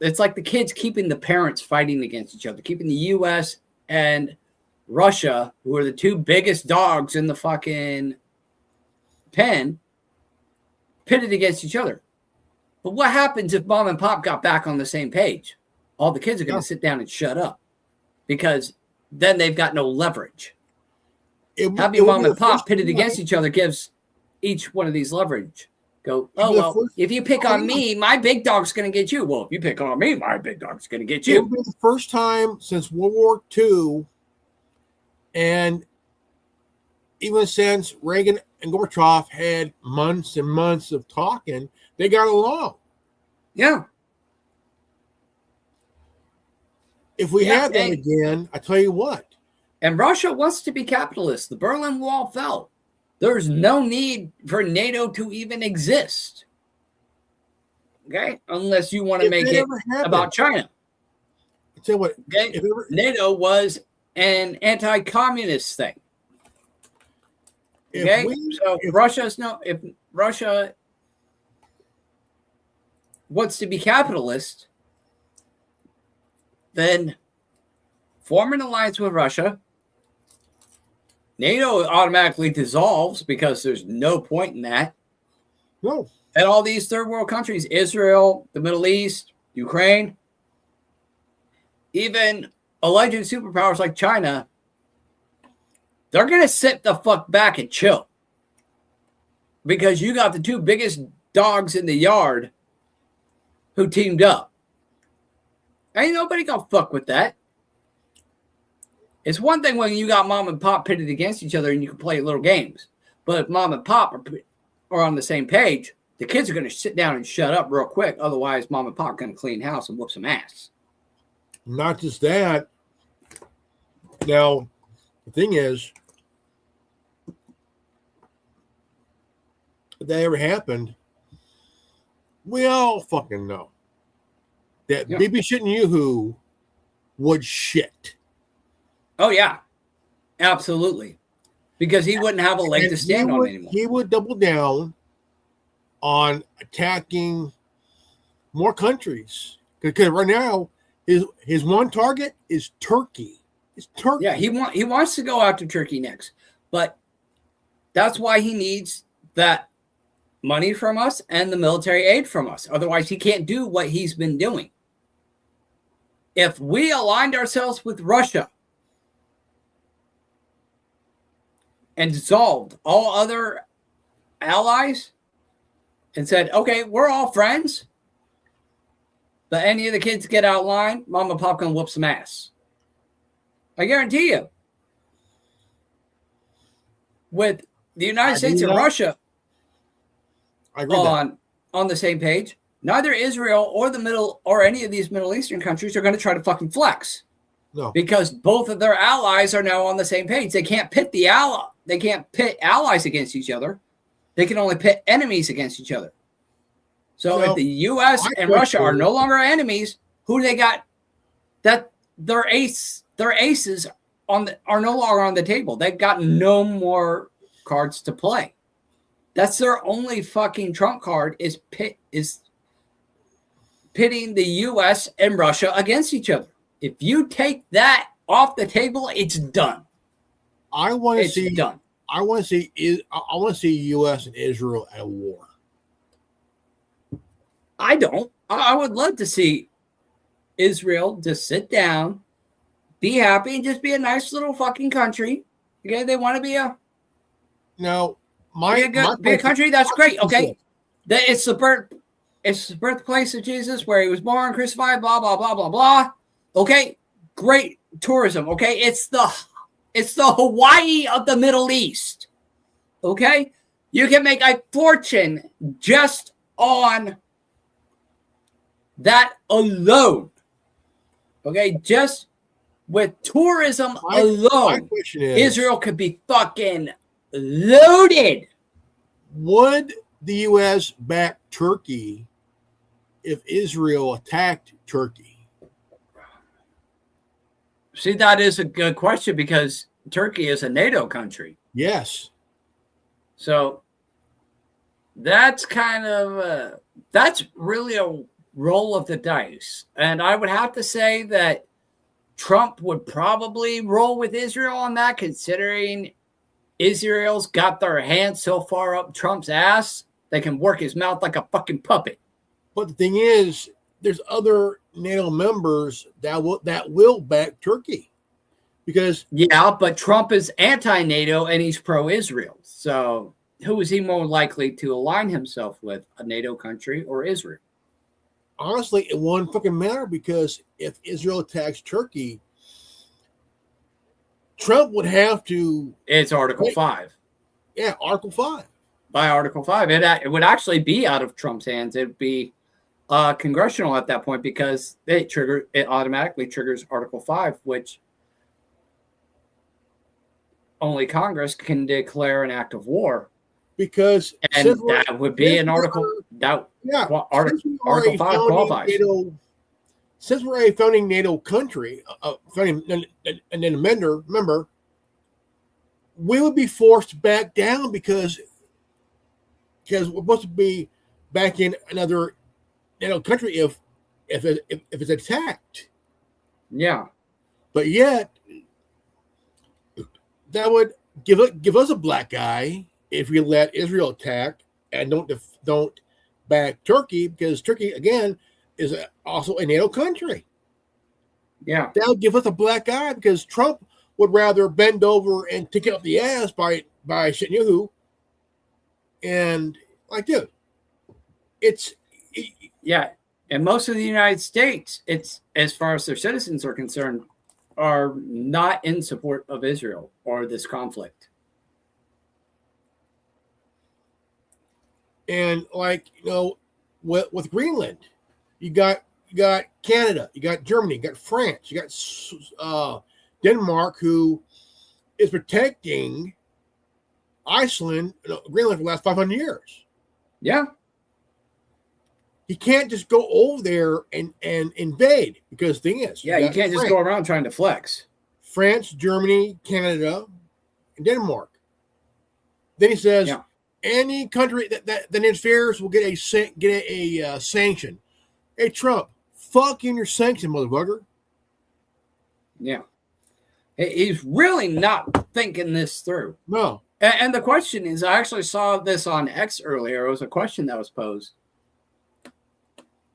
Speaker 3: It's like the kids keeping the parents fighting against each other, keeping the U.S. and Russia, who are the two biggest dogs in the fucking pen, pitted against each other. But what happens if mom and pop got back on the same page? All the kids are going to sit down and shut up because then they've got no leverage. Having mom and pop pitted against each other gives each one of these leverage. Go, oh, well, if you pick on me, my big dog's going to get you. Well, if you pick on me, my big dog's going to get you.
Speaker 4: It will be the first time since World War II, and even since Reagan and Gorbachev had months and months of talking, they got along.
Speaker 3: Yeah.
Speaker 4: If we have that again, I tell you what.
Speaker 3: And Russia wants to be capitalist. The Berlin Wall fell. There's no need for NATO to even exist. Okay? Unless you want to make it about China.
Speaker 4: I'll tell you what.
Speaker 3: Okay? NATO was an anti-communist thing. Okay? If Russia wants to be capitalist, then form an alliance with Russia. NATO automatically dissolves because there's no point in that.
Speaker 4: No.
Speaker 3: And all these third world countries, Israel, the Middle East, Ukraine, even alleged superpowers like China, they're going to sit the fuck back and chill. Because you got the two biggest dogs in the yard who teamed up. Ain't nobody going to fuck with that. It's one thing when you got mom and pop pitted against each other and you can play little games. But if mom and pop are on the same page, the kids are going to sit down and shut up real quick. Otherwise, mom and pop are going to clean house and whoop some ass.
Speaker 4: Not just that. Now, the thing is, if that ever happened, we all fucking know that Bibi Netanyahu would shit.
Speaker 3: Oh, yeah. Absolutely. Because he wouldn't have a leg to stand on anymore.
Speaker 4: He would double down on attacking more countries. Because right now, his one target is Turkey. It's Turkey.
Speaker 3: Yeah, he wants to go after Turkey next. But that's why he needs that money from us and the military aid from us. Otherwise, he can't do what he's been doing. If we aligned ourselves with Russia and dissolved all other allies and said, okay, we're all friends, but any of the kids get out of line, mom and pop gonna whoop some ass. I guarantee you. With the United States and Russia on the same page, neither Israel or any of these Middle Eastern countries are going to try to fucking flex.
Speaker 4: No.
Speaker 3: Because both of their allies are now on the same page. They can't pit They can't pit allies against each other. They can only pit enemies against each other. So if the U.S. and Russia are no longer enemies, who do they got? That their aces are no longer on the table. They've got no more cards to play. That's their only fucking trump card is pitting the U.S. and Russia against each other. If you take that off the table, it's done.
Speaker 4: I want to see
Speaker 3: done.
Speaker 4: I want to see U.S. and Israel at war.
Speaker 3: I don't. I would love to see Israel just sit down, be happy, and just be a nice little fucking country. Okay, they want to be a be a country. That's great. Okay, it's the birthplace of Jesus, where he was born, crucified, blah blah blah blah blah. Okay, great tourism. Okay, it's the Hawaii of the Middle East. Okay, you can make a fortune just on that alone. Okay, just with tourism alone, Israel could be fucking loaded.
Speaker 4: Would the U.S. back Turkey if Israel attacked Turkey?
Speaker 3: See, that is a good question because Turkey is a NATO country.
Speaker 4: Yes.
Speaker 3: So that's kind of that's really a roll of the dice. And I would have to say that Trump would probably roll with Israel on that, considering Israel's got their hands so far up Trump's ass, they can work his mouth like a fucking puppet.
Speaker 4: But the thing is, there's other NATO members that will back Turkey. Because
Speaker 3: but Trump is anti-NATO and he's pro-Israel. So who is he more likely to align himself with, a NATO country or Israel?
Speaker 4: Honestly, it won't fucking matter, because if Israel attacks Turkey, Trump would have to...
Speaker 3: It's Article 5.
Speaker 4: Yeah, Article 5.
Speaker 3: By Article 5. It would actually be out of Trump's hands. It would be congressional at that point, because it automatically triggers Article 5, which only Congress can declare an act of war.
Speaker 4: Because
Speaker 3: that would be an article Article 5 qualifies.
Speaker 4: Since we're a founding NATO country, and then a member, we would be forced back down because we're supposed to be back in another NATO country if it's attacked.
Speaker 3: Yeah,
Speaker 4: but yet that would give us a black eye if we let Israel attack and don't back Turkey, because Turkey again is also a NATO country.
Speaker 3: Yeah,
Speaker 4: that'll give us a black eye, because Trump would rather bend over and take it up the ass by Netanyahu. And like, dude,
Speaker 3: and most of the United States, it's, as far as their citizens are concerned, are not in support of Israel or this conflict.
Speaker 4: And like, with Greenland, you got Canada, you got Germany, you got France, you got Denmark, who is protecting Iceland, Greenland for the last 500 years.
Speaker 3: Yeah.
Speaker 4: You can't just go over there and invade, because the thing is,
Speaker 3: you can't just go around trying to flex.
Speaker 4: France, Germany, Canada, and Denmark. Then he says, any country that interferes will get a sanction. Hey, Trump, fuck in your sanction, motherfucker.
Speaker 3: Yeah. He's really not thinking this through.
Speaker 4: No.
Speaker 3: And the question is, I actually saw this on X earlier. It was a question that was posed.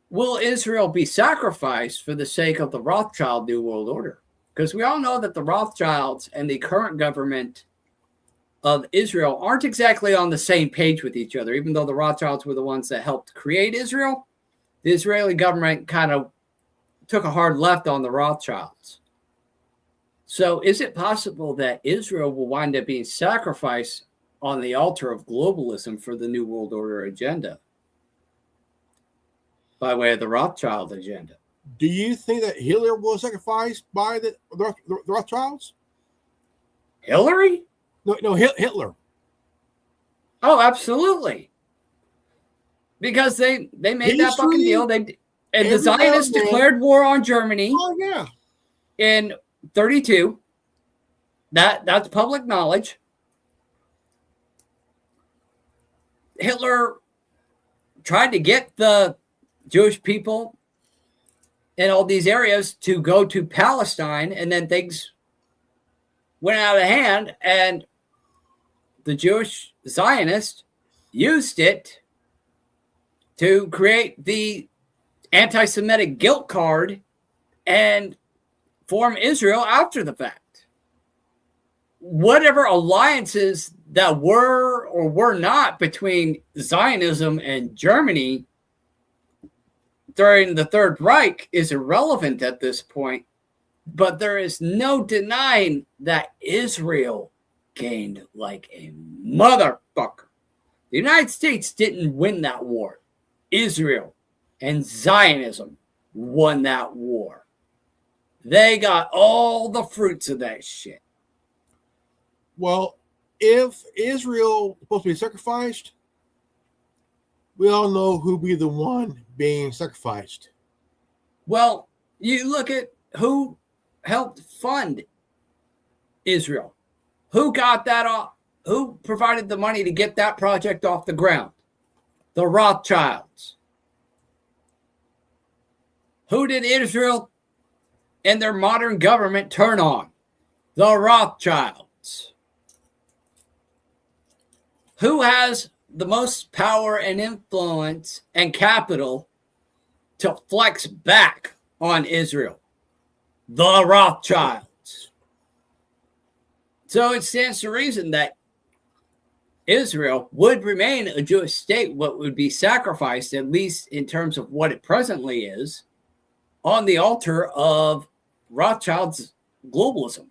Speaker 3: Will Israel be sacrificed for the sake of the Rothschild New World Order? Because we all know that the Rothschilds and the current government of Israel aren't exactly on the same page with each other. Even though the Rothschilds were the ones that helped create Israel, the Israeli government kind of took a hard left on the Rothschilds. So is it possible that Israel will wind up being sacrificed on the altar of globalism for the New World Order agenda by way of the Rothschild agenda?
Speaker 4: Do you think that Hitler was sacrificed by the Rothschilds?
Speaker 3: Hillary?
Speaker 4: No, Hitler.
Speaker 3: Oh, absolutely. Because they made that fucking deal. And the Zionists declared war on Germany.
Speaker 4: Oh yeah.
Speaker 3: In 1932. That's public knowledge. Hitler tried to get the Jewish people in all these areas to go to Palestine, and then things went out of hand, and the Jewish Zionists used it to create the anti-Semitic guilt card and form Israel after the fact. Whatever alliances that were or were not between Zionism and Germany during the Third Reich is irrelevant at this point, but there is no denying that Israel gained like a motherfucker. The United States didn't win that war. Israel and Zionism won that war. They got all the fruits of that shit.
Speaker 4: Well, if Israel is supposed to be sacrificed, we all know who'll be the one being sacrificed.
Speaker 3: Well, you look at who helped fund Israel. Who got that off? Who provided the money to get that project off the ground? The Rothschilds. Who did Israel and their modern government turn on? The Rothschilds. Who has the most power and influence and capital to flex back on Israel? The Rothschilds. So it stands to reason that Israel would remain a Jewish state, but would be sacrificed, at least in terms of what it presently is, on the altar of Rothschild's globalism.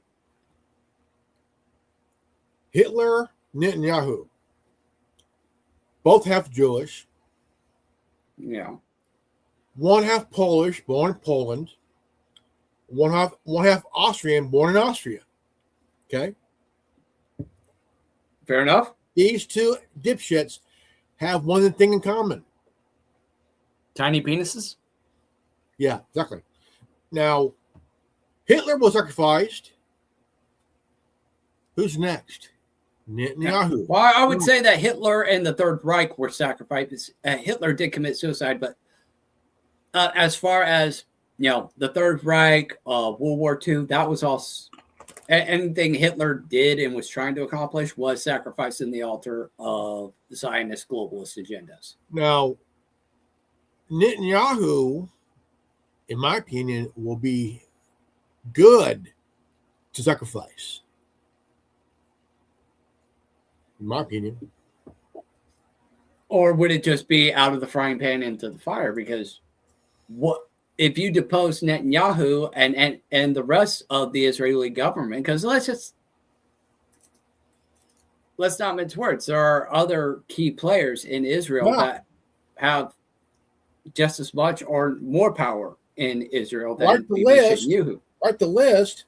Speaker 4: Hitler, Netanyahu, both half Jewish.
Speaker 3: Yeah.
Speaker 4: One half Polish, born in Poland. One half Austrian, born in Austria. Okay.
Speaker 3: Fair enough.
Speaker 4: These two dipshits have one thing in common.
Speaker 3: Tiny penises?
Speaker 4: Yeah, exactly. Now, Hitler was sacrificed. Who's next? Netanyahu.
Speaker 3: Well, I would say that Hitler and the Third Reich were sacrificed. Hitler did commit suicide, but as far as, the Third Reich, World War II, that was all. Anything Hitler did and was trying to accomplish was sacrificing the altar of Zionist globalist agendas.
Speaker 4: Now, Netanyahu, in my opinion, will be good to sacrifice. In my opinion.
Speaker 3: Or would it just be out of the frying pan into the fire? Because what if you depose Netanyahu and the rest of the Israeli government? Because let's not mince words. There are other key players in Israel that have just as much or more power in Israel than Netanyahu.
Speaker 4: Write the list.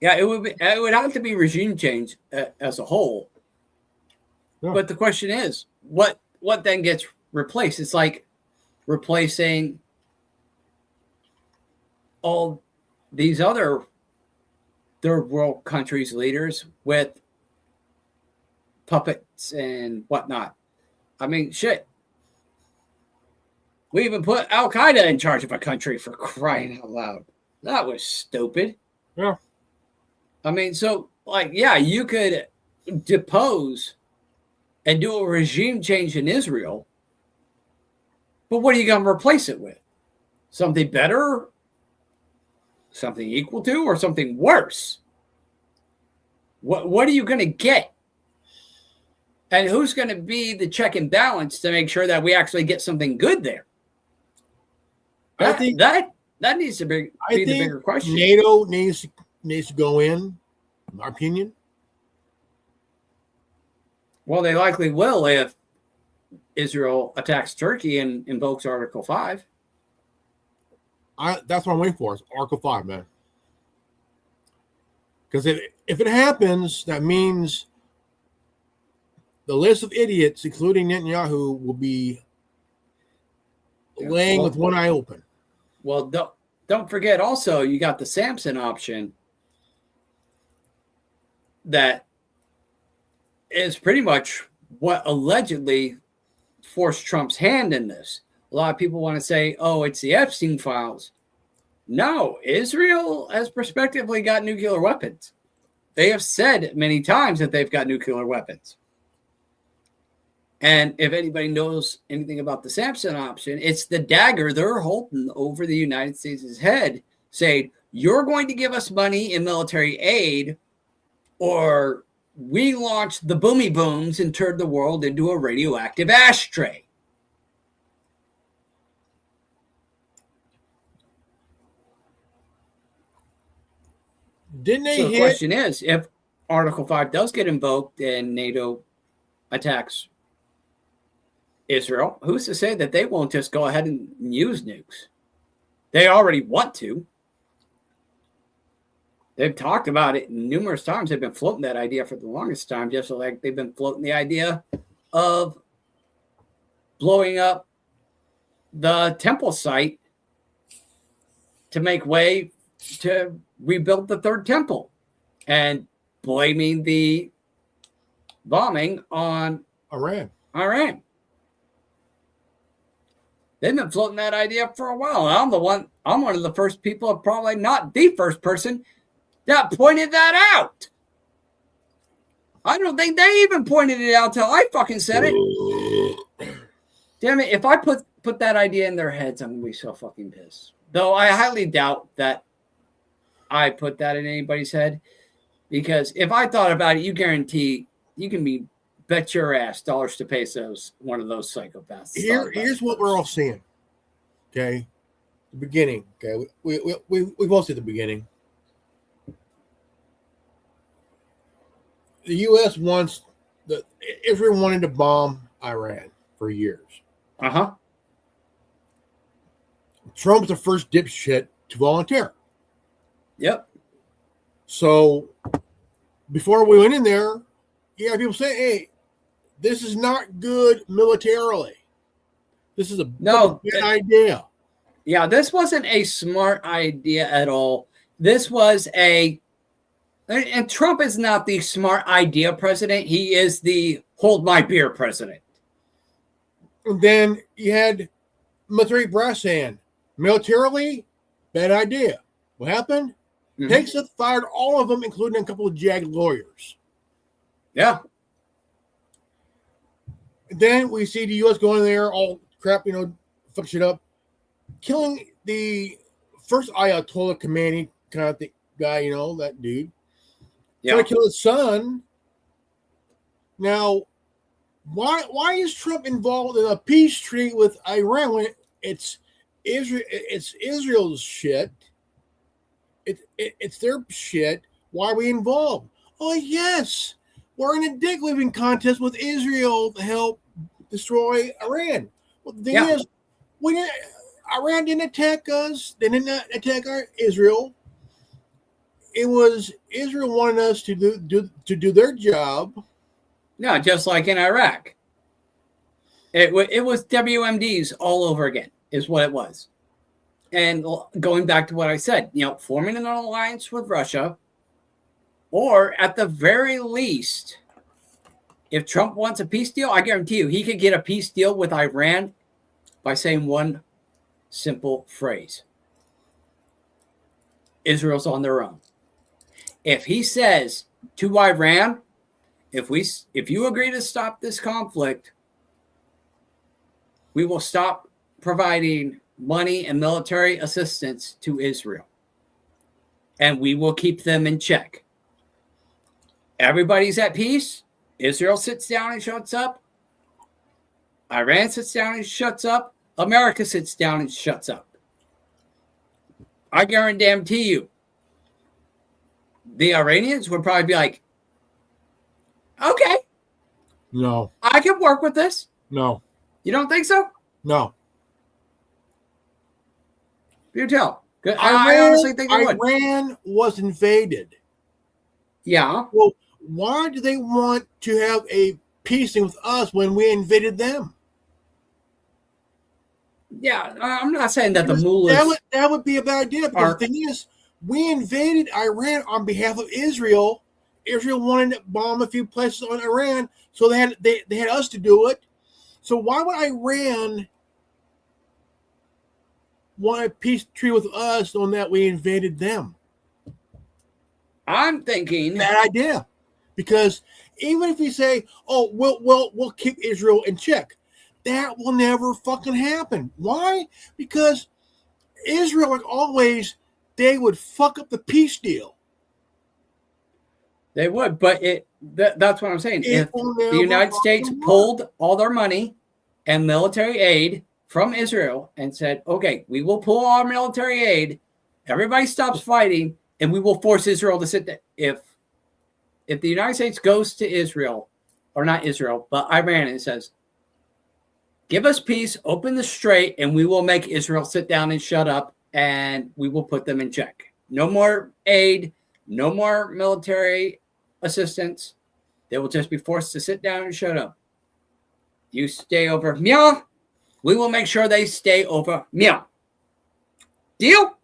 Speaker 3: Yeah, it would have to be regime change as a whole. Yeah. But the question is, what then gets replaced? It's like replacing all these other third world countries' leaders with puppets and whatnot. I mean, shit. We even put Al Qaeda in charge of a country, for crying out loud. That was stupid.
Speaker 4: Yeah.
Speaker 3: I mean, so, you could depose and do a regime change in Israel, but what are you going to replace it with? Something better? Something equal to? Or something worse? What are you going to get? And who's going to be the check and balance to make sure that we actually get something good there? I think that needs to be the bigger question.
Speaker 4: NATO needs to go in my opinion.
Speaker 3: Well, they likely will if Israel attacks Turkey and invokes Article 5.
Speaker 4: That's what I'm waiting for. Is Article 5, man. Because if it happens, that means the list of idiots, including Netanyahu, will be laying with one eye open.
Speaker 3: Well, don't forget also, you got the Samson option that is pretty much what allegedly forced Trump's hand in this. A lot of people want to say, oh, it's the Epstein files. No, Israel has prospectively got nuclear weapons. They have said many times that they've got nuclear weapons. And if anybody knows anything about the Samson option, it's the dagger they're holding over the United States' head, saying, you're going to give us money in military aid, or we launch the boomy booms and turn the world into a radioactive ashtray.
Speaker 4: Didn't they
Speaker 3: So the question is, if Article 5 does get invoked and NATO attacks Israel, who's to say that they won't just go ahead and use nukes? They already want to. They've talked about it numerous times. They've been floating that idea for the longest time, just like they've been floating the idea of blowing up the temple site to make way to rebuild the third temple and blaming the bombing on
Speaker 4: Iran.
Speaker 3: They've been floating that idea for a while. I'm one of the first people, probably not the first person, that pointed that out. I don't think they even pointed it out till I fucking said it. Damn it, if I put that idea in their heads, I'm going to be so fucking pissed. Though I highly doubt that I put that in anybody's head. Because if I thought about it, you guarantee you can bet your ass dollars to pesos one of those psychopaths.
Speaker 4: Here's what we're all seeing. Okay. The beginning. Okay. We've all seen the beginning. The U.S. Israel wanted to bomb Iran for years.
Speaker 3: Uh-huh.
Speaker 4: Trump's the first dipshit to volunteer.
Speaker 3: Yep.
Speaker 4: So before we went in there, people say, hey, this is not good militarily. This is a bad idea.
Speaker 3: Yeah, this wasn't a smart idea at all. This was and Trump is not the smart idea president. He is the hold my beer president.
Speaker 4: And then you had military brass hand. Militarily, bad idea. What happened?
Speaker 3: Mm-hmm.
Speaker 4: Texas fired all of them, including a couple of JAG lawyers.
Speaker 3: Yeah.
Speaker 4: And then we see the U.S. going there, all crap, fuck shit up, killing the first Ayatollah Khamenei kind of guy, that dude.
Speaker 3: Yeah.
Speaker 4: Trying to kill his son. Now, why is Trump involved in a peace treaty with Iran when it's Israel's shit? It's their shit. Why are we involved? Oh, yes. We're in a dick living contest with Israel to help destroy Iran. Well, the thing is, Iran didn't attack us. They didn't attack Israel. It was Israel wanted us to do their job.
Speaker 3: No, just like in Iraq. It was WMDs all over again, is what it was. And going back to what I said, forming an alliance with Russia, or at the very least, if Trump wants a peace deal, I guarantee you he could get a peace deal with Iran by saying one simple phrase. Israel's on their own. If he says to Iran, if you agree to stop this conflict, we will stop providing money and military assistance to Israel. And we will keep them in check. Everybody's at peace. Israel sits down and shuts up. Iran sits down and shuts up. America sits down and shuts up. I guarantee you, the Iranians would probably be like, okay.
Speaker 4: No.
Speaker 3: I can work with this.
Speaker 4: No.
Speaker 3: You don't think so?
Speaker 4: No.
Speaker 3: You tell. I honestly think they would.
Speaker 4: Iran was invaded.
Speaker 3: Yeah.
Speaker 4: Well, why do they want to have a peace thing with us when we invaded them?
Speaker 3: Yeah, I'm not saying that the mullahs...
Speaker 4: That would be a bad idea, because the thing is, we invaded Iran on behalf of Israel. Israel wanted to bomb a few places on Iran, so they had us to do it. So why would Iran want a peace treaty with us on that we invaded them?
Speaker 3: I'm thinking
Speaker 4: bad idea, because even if we say, "Oh, we'll keep Israel in check," that will never fucking happen. Why? Because Israel, like always, they would fuck up the peace deal.
Speaker 3: They would, but that's what I'm saying. If the United States pulled all their money and military aid from Israel and said, okay, we will pull our military aid, everybody stops fighting, and we will force Israel to sit there. If the United States goes to Israel, or not Israel, but Iran, and says, give us peace, open the strait, and we will make Israel sit down and shut up, and we will put them in check. No more aid, no more military assistance. They will just be forced to sit down and shut up. You stay over meow. We will make sure they stay over meow. Deal?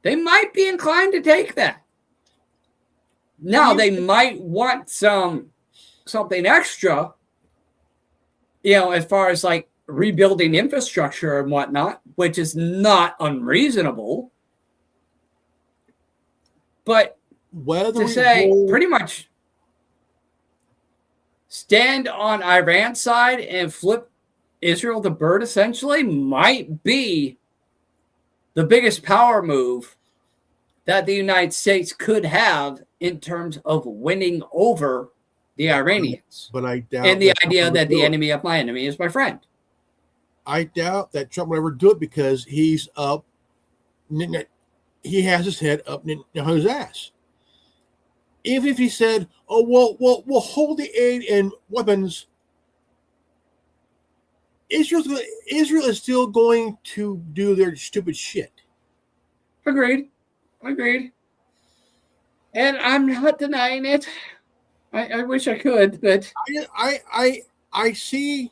Speaker 3: They might be inclined to take that. Now they might want something extra, as far as like rebuilding infrastructure and whatnot, which is not unreasonable. But to say pretty much stand on Iran's side and flip Israel the bird essentially might be the biggest power move that the United States could have in terms of winning over the Iranians.
Speaker 4: But I doubt.
Speaker 3: And the idea that the enemy of my enemy is my friend.
Speaker 4: I doubt that Trump will ever do it, because he's up. He has his head up his ass. Even if he said, "Oh, we'll hold the aid and weapons," Israel is still going to do their stupid shit.
Speaker 3: Agreed. And I'm not denying it. I wish I could, but
Speaker 4: I see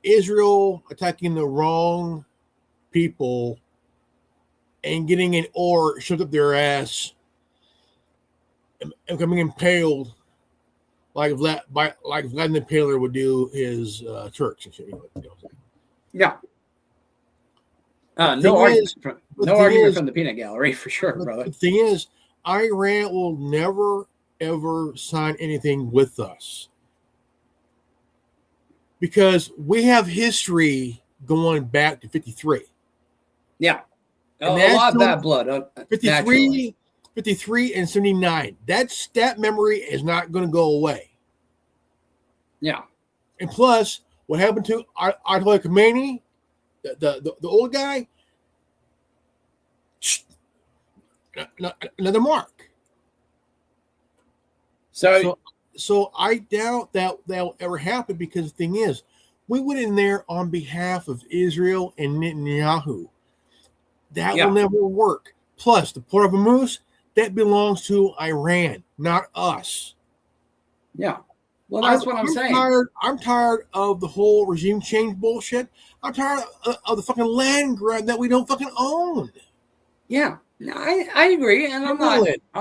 Speaker 4: Israel attacking the wrong people and getting an oar shoved up their ass and becoming impaled like Vladimir Impaler would do his Turks and shit.
Speaker 3: Yeah. No argument from the peanut gallery for sure, brother.
Speaker 4: The thing is, Iran will never ever sign anything with us, because we have history going back to 53.
Speaker 3: Yeah. A lot of bad blood.
Speaker 4: 53 and 79. That memory is not going to go away.
Speaker 3: Yeah.
Speaker 4: And plus, what happened to Ayatollah Khomeini, the old guy, another mark. So I doubt that will ever happen, because the thing is, we went in there on behalf of Israel and Netanyahu. That will never work. Plus, the Port of Hormuz, that belongs to Iran, not us.
Speaker 3: Yeah. Well, that's what I'm saying.
Speaker 4: I'm tired of the whole regime change bullshit. I'm tired of the fucking land grab that we don't fucking own.
Speaker 3: Yeah. No, I agree, and I'm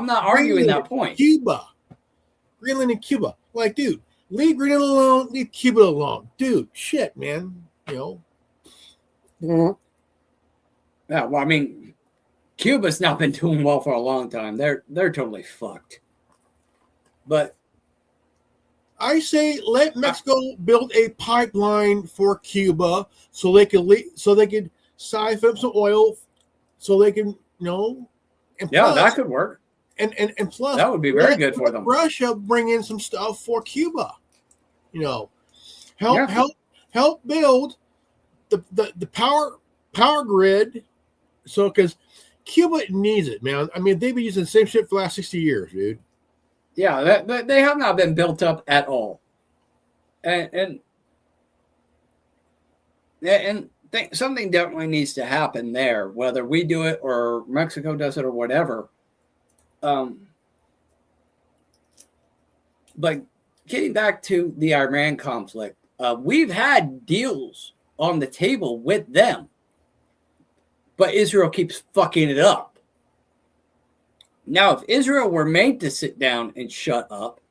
Speaker 3: not arguing that point.
Speaker 4: Greenland and Cuba. Like, dude, leave Greenland alone, leave Cuba alone. Dude, shit, man.
Speaker 3: Mm-hmm. Yeah, well, I mean, Cuba's not been doing well for a long time. They're totally fucked. But
Speaker 4: I say let Mexico build a pipeline for Cuba so they could siphon up some oil, so they can, and plus,
Speaker 3: that could work.
Speaker 4: And plus,
Speaker 3: that would be very good for them.
Speaker 4: Russia bring in some stuff for Cuba. Help build the power grid. So, because Cuba needs it, man. I mean, they've been using the same shit for the last 60 years, dude.
Speaker 3: Yeah, they have not been built up at all. and something definitely needs to happen there, whether we do it or Mexico does it or whatever. But getting back to the Iran conflict, we've had deals on the table with them, but Israel keeps fucking it up. Now, if Israel were made to sit down and shut up,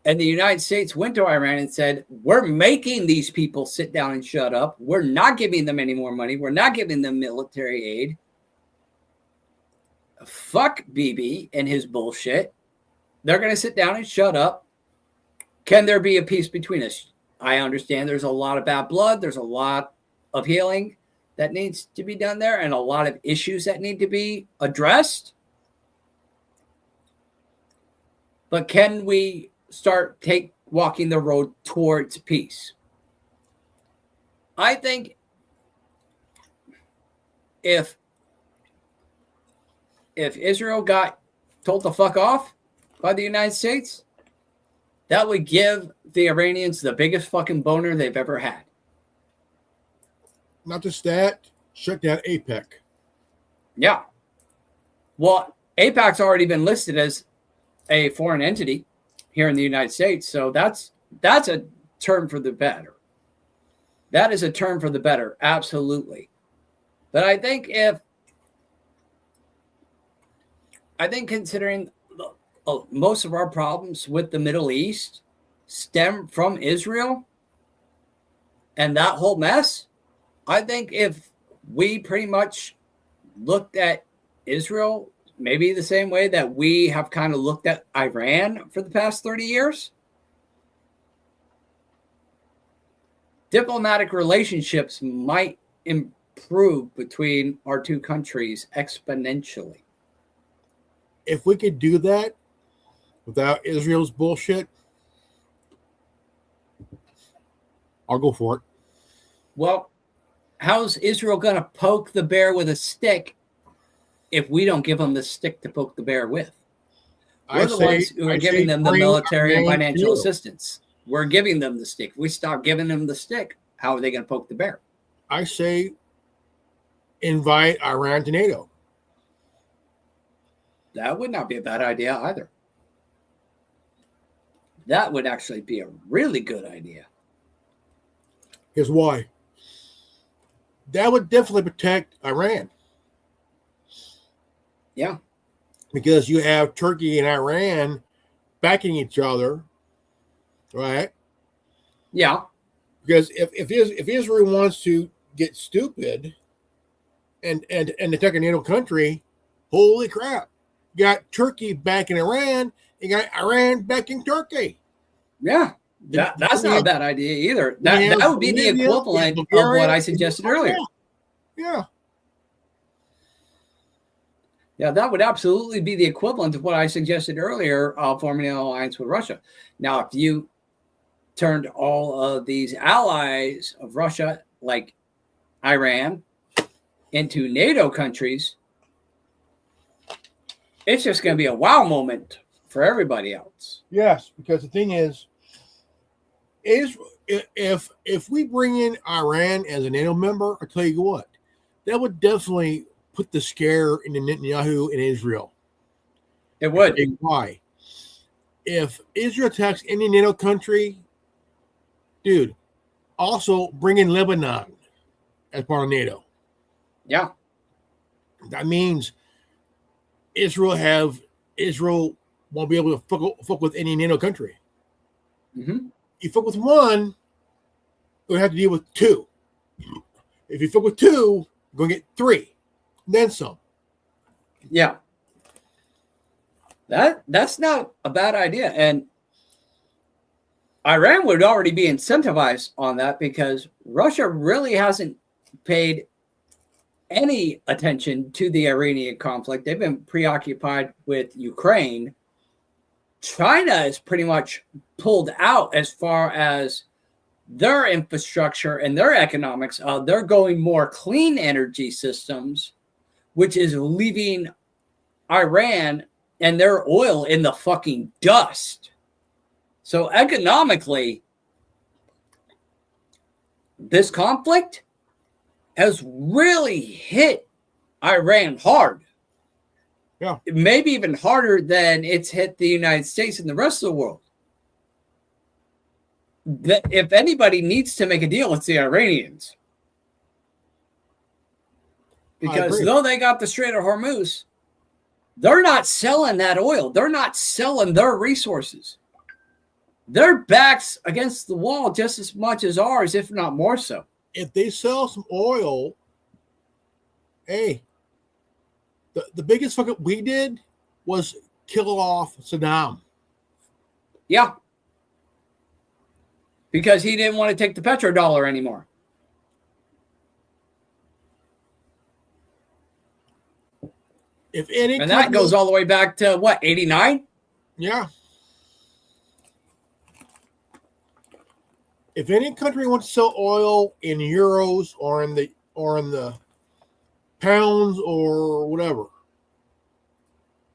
Speaker 3: and the United States went to Iran and said, we're making these people sit down and shut up. We're not giving them any more money. We're not giving them military aid. Fuck Bibi and his bullshit. They're going to sit down and shut up. Can there be a peace between us? I understand there's a lot of bad blood. There's a lot of healing that needs to be done there and a lot of issues that need to be addressed. But can we start walking the road towards peace? I think if Israel got told to fuck off by the United States, that would give the Iranians the biggest fucking boner they've ever had.
Speaker 4: Not just that, shut down APEC.
Speaker 3: Yeah. Well, APEC's already been listed as a foreign entity here in the United States. So that's a turn for the better. That is a turn for the better. Absolutely. But I think considering most of our problems with the Middle East stem from Israel and that whole mess, I think if we pretty much looked at Israel maybe the same way that we have kind of looked at Iran for the past 30 years, diplomatic relationships might improve between our two countries exponentially.
Speaker 4: If we could do that without Israel's bullshit, I'll go for it.
Speaker 3: Well, how's Israel going to poke the bear with a stick if we don't give them the stick to poke the bear with? We're the ones who are giving them the military and financial assistance. We're giving them the stick. If we stop giving them the stick, how are they going to poke the bear?
Speaker 4: I say invite Iran to NATO.
Speaker 3: That would not be a bad idea either. That would actually be a really good idea.
Speaker 4: Here's why. That would definitely protect Iran.
Speaker 3: Yeah.
Speaker 4: Because you have Turkey and Iran backing each other, right?
Speaker 3: Yeah.
Speaker 4: Because if Israel wants to get stupid and attack a NATO country, holy crap. You got Turkey backing Iran, you got Iran backing Turkey.
Speaker 3: Yeah. That's not a bad idea either. That would be the equivalent of what I suggested earlier.
Speaker 4: Yeah.
Speaker 3: Yeah, that would absolutely be the equivalent of what I suggested earlier, forming an alliance with Russia. Now, if you turned all of these allies of Russia, like Iran, into NATO countries, it's just going to be a wow moment for everybody else.
Speaker 4: Yes, because the thing is if we bring in Iran as a NATO member, I'll tell you what, that would definitely put the scare into Netanyahu and Israel.
Speaker 3: It would.
Speaker 4: Why? If Israel attacks any NATO country, dude, also bring in Lebanon as part of NATO.
Speaker 3: Yeah.
Speaker 4: That means Israel won't be able to fuck with any NATO country.
Speaker 3: Mm-hmm.
Speaker 4: You fuck with one, you'll have to deal with two. If you fuck with two, you're going to get three. Then some.
Speaker 3: Yeah. That's not a bad idea. And Iran would already be incentivized on that because Russia really hasn't paid any attention to the Iranian conflict. They've been preoccupied with Ukraine. China is pretty much pulled out as far as their infrastructure and their economics. They're going more clean energy systems, which is leaving Iran and their oil in the fucking dust. So economically, this conflict has really hit Iran hard.
Speaker 4: Yeah.
Speaker 3: Maybe even harder than it's hit the United States and the rest of the world. If anybody needs to make a deal, it's the Iranians. Because though they got the Strait of Hormuz, they're not selling that oil. They're not selling their resources. Their backs against the wall just as much as ours, if not more so.
Speaker 4: If they sell some oil, hey, the biggest fuck up we did was kill off Saddam.
Speaker 3: Yeah. Because he didn't want to take the petrodollar anymore.
Speaker 4: If any,
Speaker 3: and that goes all the way back to what, 89?
Speaker 4: Yeah. If any country wants to sell oil in euros or in the pounds or whatever,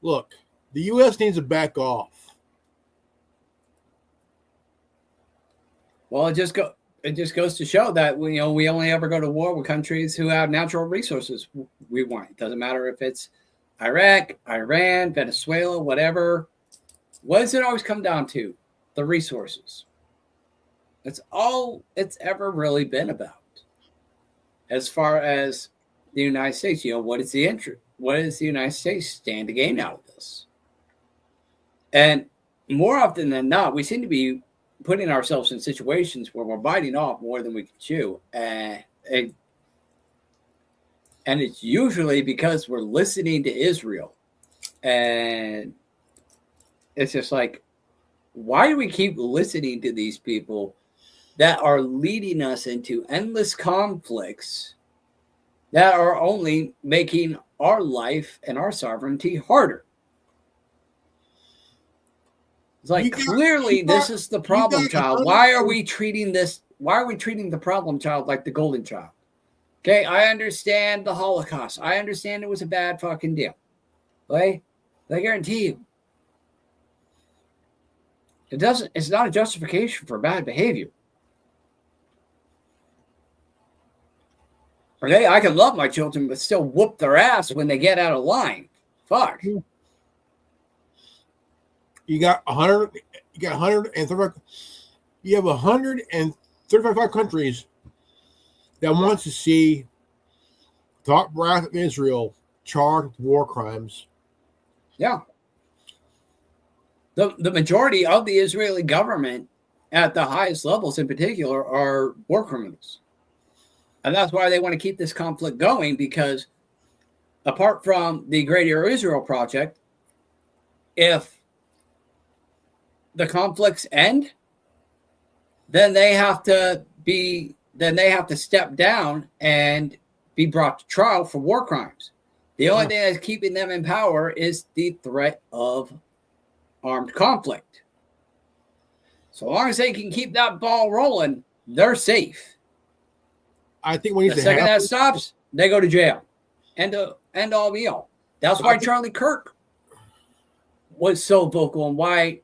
Speaker 4: look, the U.S. needs to back off.
Speaker 3: Well, it just goes to show that we only ever go to war with countries who have natural resources we want. It doesn't matter if it's Iraq, Iran, Venezuela, whatever. What does it always come down to? The resources. That's all it's ever really been about. As far as the United States, what is the interest? What does the United States stand to gain out of this? And more often than not, we seem to be putting ourselves in situations where we're biting off more than we can chew. And it's usually because we're listening to Israel. And it's just like, why do we keep listening to these people that are leading us into endless conflicts that are only making our life and our sovereignty harder? It's like, clearly this is the problem child. Why are we treating this? Why are we treating the problem child like the golden child? Okay, I understand the Holocaust. I understand it was a bad fucking deal. Okay? I guarantee you, it's not a justification for bad behavior. Okay, I can love my children, but still whoop their ass when they get out of line. Fuck.
Speaker 4: You got 135. You have 135 countries that wants to see the top brass of Israel charged with war crimes.
Speaker 3: Yeah. The majority of the Israeli government at the highest levels in particular are war criminals. And that's why they want to keep this conflict going, because apart from the Greater Israel Project, if the conflicts end, then they have to step down and be brought to trial for war crimes. The only thing that's keeping them in power is the threat of armed conflict. So long as they can keep that ball rolling, they're safe.
Speaker 4: I think when
Speaker 3: the second that stops, they go to jail. End all be all. That's why Charlie Kirk was so vocal and why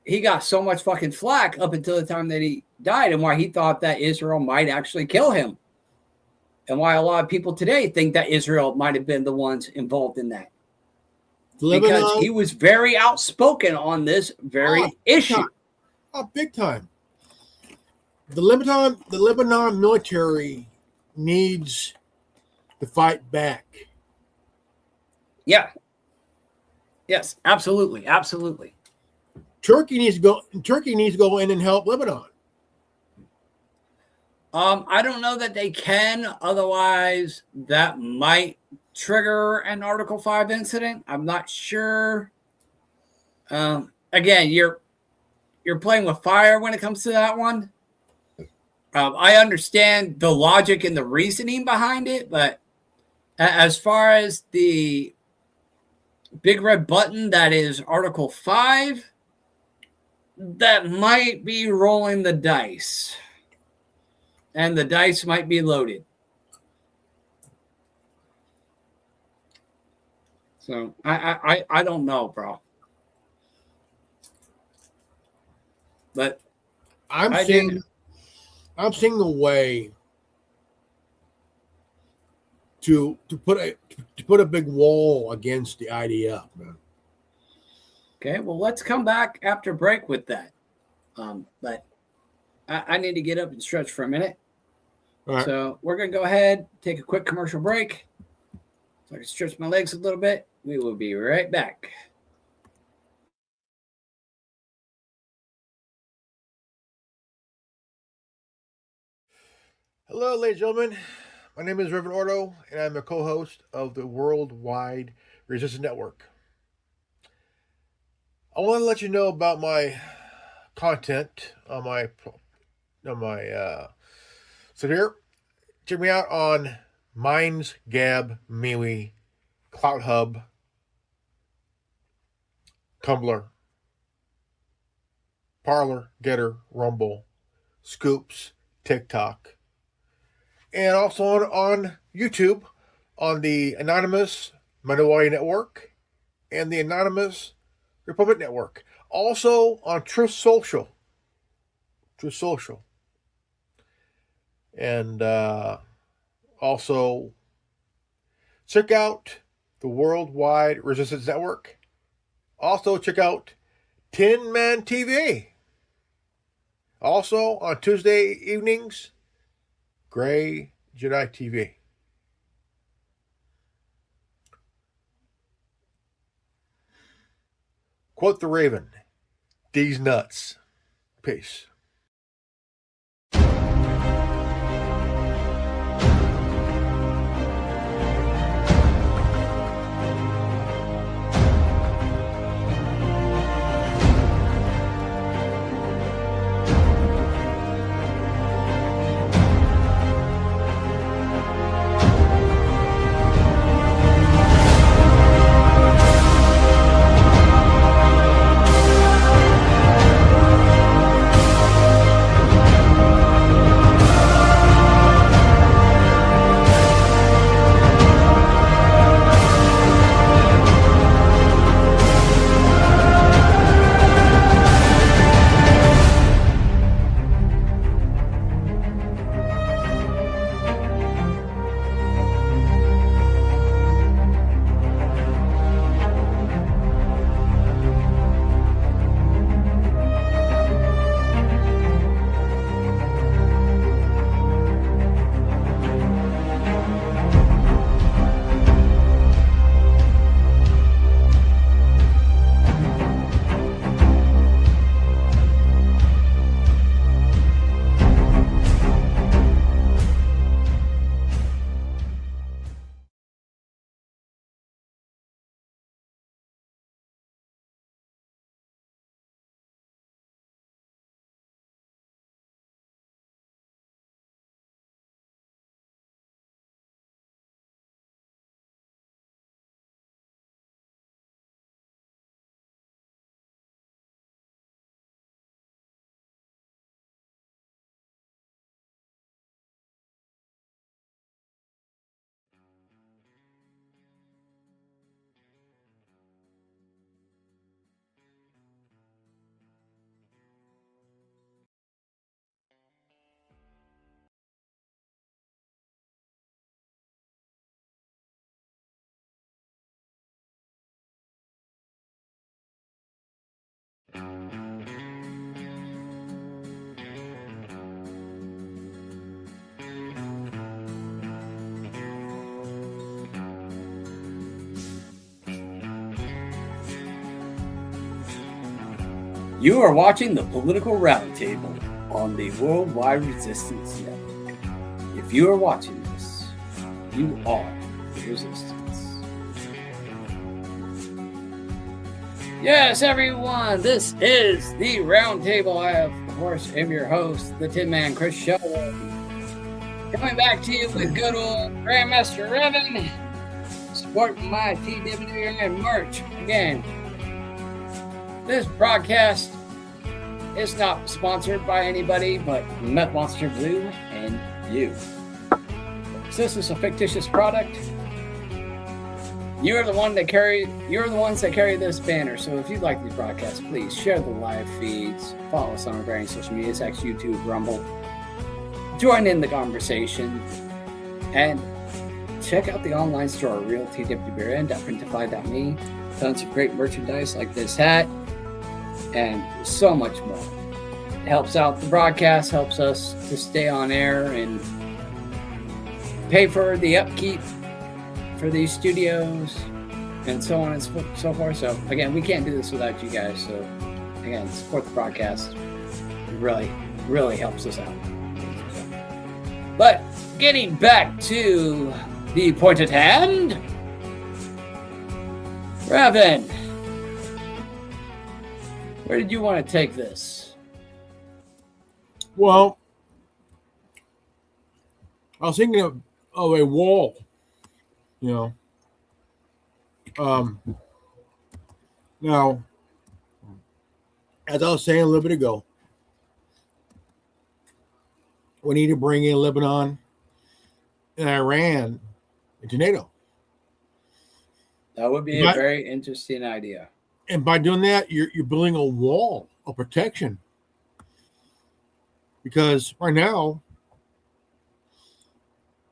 Speaker 3: he got so much fucking flack up until the time that he died, and why he thought that Israel might actually kill him. And why a lot of people today think that Israel might have been the ones involved in that. Because he was very outspoken on this very issue.
Speaker 4: Big time. The Lebanon military needs to fight back.
Speaker 3: Yeah. Yes, absolutely. Absolutely.
Speaker 4: Turkey needs to go in and help Lebanon.
Speaker 3: I don't know that they can. Otherwise, that might trigger an Article 5 incident. I'm not sure. Again, you're playing with fire when it comes to that one. I understand the logic and the reasoning behind it, but as far as the big red button that is Article 5, that might be rolling the dice. And the dice might be loaded. So I don't know, bro. But
Speaker 4: I'm I'm seeing a way to put a big wall against the IDF, man.
Speaker 3: Okay, well, let's come back after break with that. But I need to get up and stretch for a minute.
Speaker 4: All right.
Speaker 3: So we're going to go ahead, take a quick commercial break so I can stretch my legs a little bit. We will be right back.
Speaker 4: Hello, ladies and gentlemen. My name is Reverend Ordo, and I'm a co-host of the Worldwide Resistance Network. I want to let you know about my content on my so here, check me out on Minds, Gab, MeWe, Cloud Hub, Tumblr, Parler, Getter, Rumble, Scoops, TikTok, and also on YouTube on the Anonymous Manawai Network and the Anonymous Republic Network. Also on Truth Social. And also check out the Worldwide Resistance Network. Also check out Tin Man TV. Also on Tuesday evenings, Gray Jedi TV. Quote the Raven, "These nuts." Peace.
Speaker 3: You are watching the Political Roundtable on the Worldwide Resistance Network. If you are watching this, you are the resistance. Yes, everyone, this is the Roundtable. I, of course, am your host, the Tin Man Chris Show. Coming back to you with good old Grandmaster Revan, supporting my TWWRN merch again. This broadcast is not sponsored by anybody but Meth Monster Blue and you. Since it's a fictitious product, you're the ones that carry this banner. So if you like these broadcasts, please share the live feeds. Follow us on our various social media sites, YouTube, Rumble. join in the conversation, and check out the online store, REALTWWRN.printify.me. Tons of great merchandise like this hat and so much more. It helps out the broadcast, helps us to stay on air and pay for the upkeep for these studios and so on and so forth. So again, we can't do this without you guys. So again, support the broadcast. It really helps us out. But getting back to the point at hand, Raven, where did you want to take this?
Speaker 4: Well, I was thinking of a wall, Now, as I was saying a little bit ago, we need to bring in Lebanon and Iran into NATO.
Speaker 3: That would be a very interesting idea.
Speaker 4: And by doing that, you're building a wall of protection. Because right now,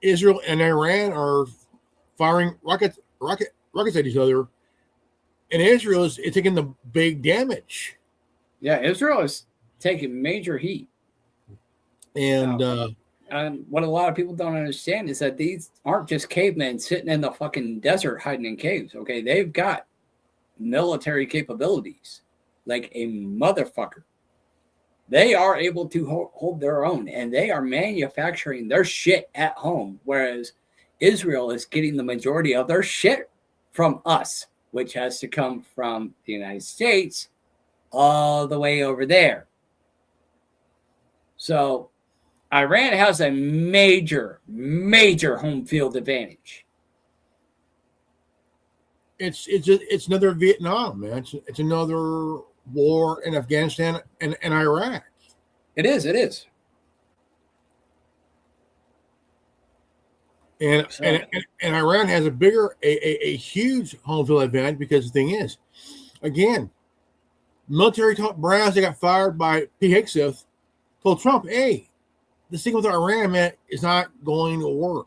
Speaker 4: Israel and Iran are firing rockets at each other, and Israel is taking the big damage.
Speaker 3: Yeah, Israel is taking major heat.
Speaker 4: And
Speaker 3: what a lot of people don't understand is that these aren't just cavemen sitting in the fucking desert hiding in caves. Okay, they've got military capabilities like a motherfucker. They are able to hold their own, and they are manufacturing their shit at home, whereas Israel is getting the majority of their shit from us, which has to come from the United States all the way over there. So Iran has a major home field advantage.
Speaker 4: It's another Vietnam, man. It's another war in Afghanistan and Iraq.
Speaker 3: It is.
Speaker 4: And Iran has a huge home field advantage because the thing is, again, military top brass that got fired by Pete Hegseth told Trump, hey, this thing with Iran, man, is not going to work.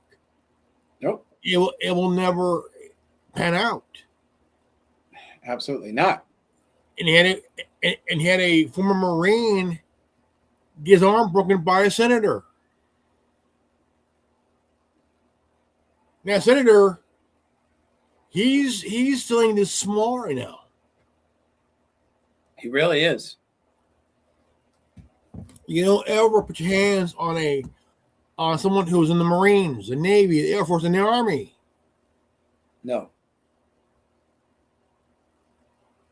Speaker 3: Nope.
Speaker 4: It will never pan out.
Speaker 3: Absolutely not.
Speaker 4: And he had a former Marine get his arm broken by a senator. Now, Senator, he's feeling this small right now.
Speaker 3: He really is.
Speaker 4: You don't ever put your hands on someone who was in the Marines, the Navy, the Air Force, and the Army.
Speaker 3: No.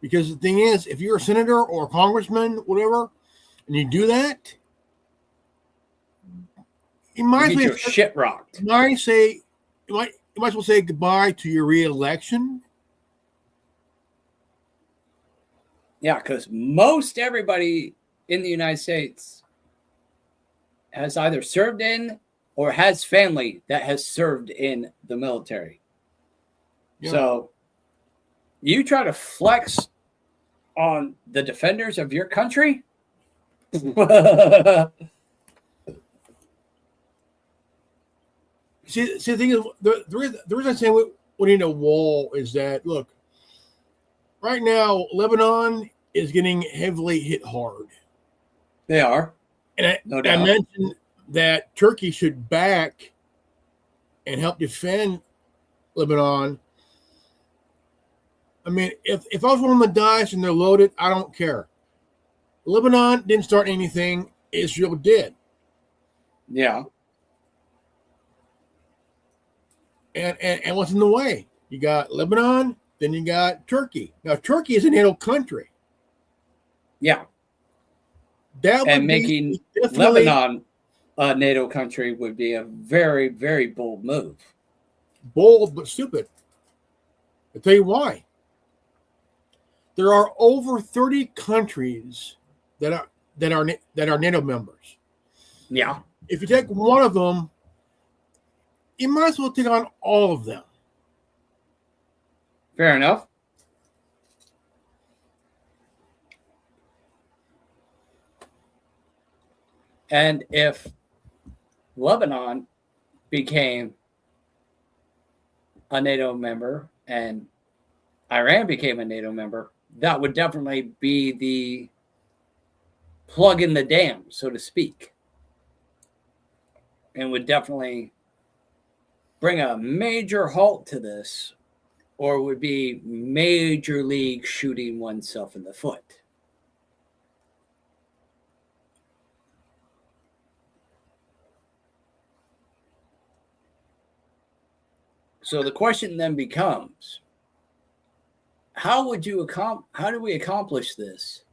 Speaker 4: Because the thing is, if you're a senator or a congressman, whatever, and you do that, you might
Speaker 3: get your shit rocked.
Speaker 4: You might as well say goodbye to your re-election.
Speaker 3: Yeah, because most everybody in the United States has either served in or has family that has served in the military. Yeah. So you try to flex on the defenders of your country?
Speaker 4: See, the thing is, the reason I say we need a wall is that, look, right now, Lebanon is getting heavily hit hard.
Speaker 3: They are.
Speaker 4: And
Speaker 3: no doubt.
Speaker 4: I mentioned that Turkey should back and help defend Lebanon. I mean, if I was rolling the dice and they're loaded, I don't care. Lebanon didn't start anything. Israel did.
Speaker 3: Yeah.
Speaker 4: And what's in the way? You got Lebanon, then you got Turkey. Now, Turkey is a NATO country.
Speaker 3: Yeah.
Speaker 4: That
Speaker 3: and making Lebanon a NATO country would be a very, very bold move.
Speaker 4: Bold, but stupid. I'll tell you why. There are over 30 countries that are NATO members.
Speaker 3: Yeah.
Speaker 4: If you take one of them, you might as well take on all of them.
Speaker 3: Fair enough. And if Lebanon became a NATO member and Iran became a NATO member, that would definitely be the plug in the dam, so to speak, and would definitely bring a major halt to this, or would be major league shooting oneself in the foot. So the question then becomes, how do we accomplish this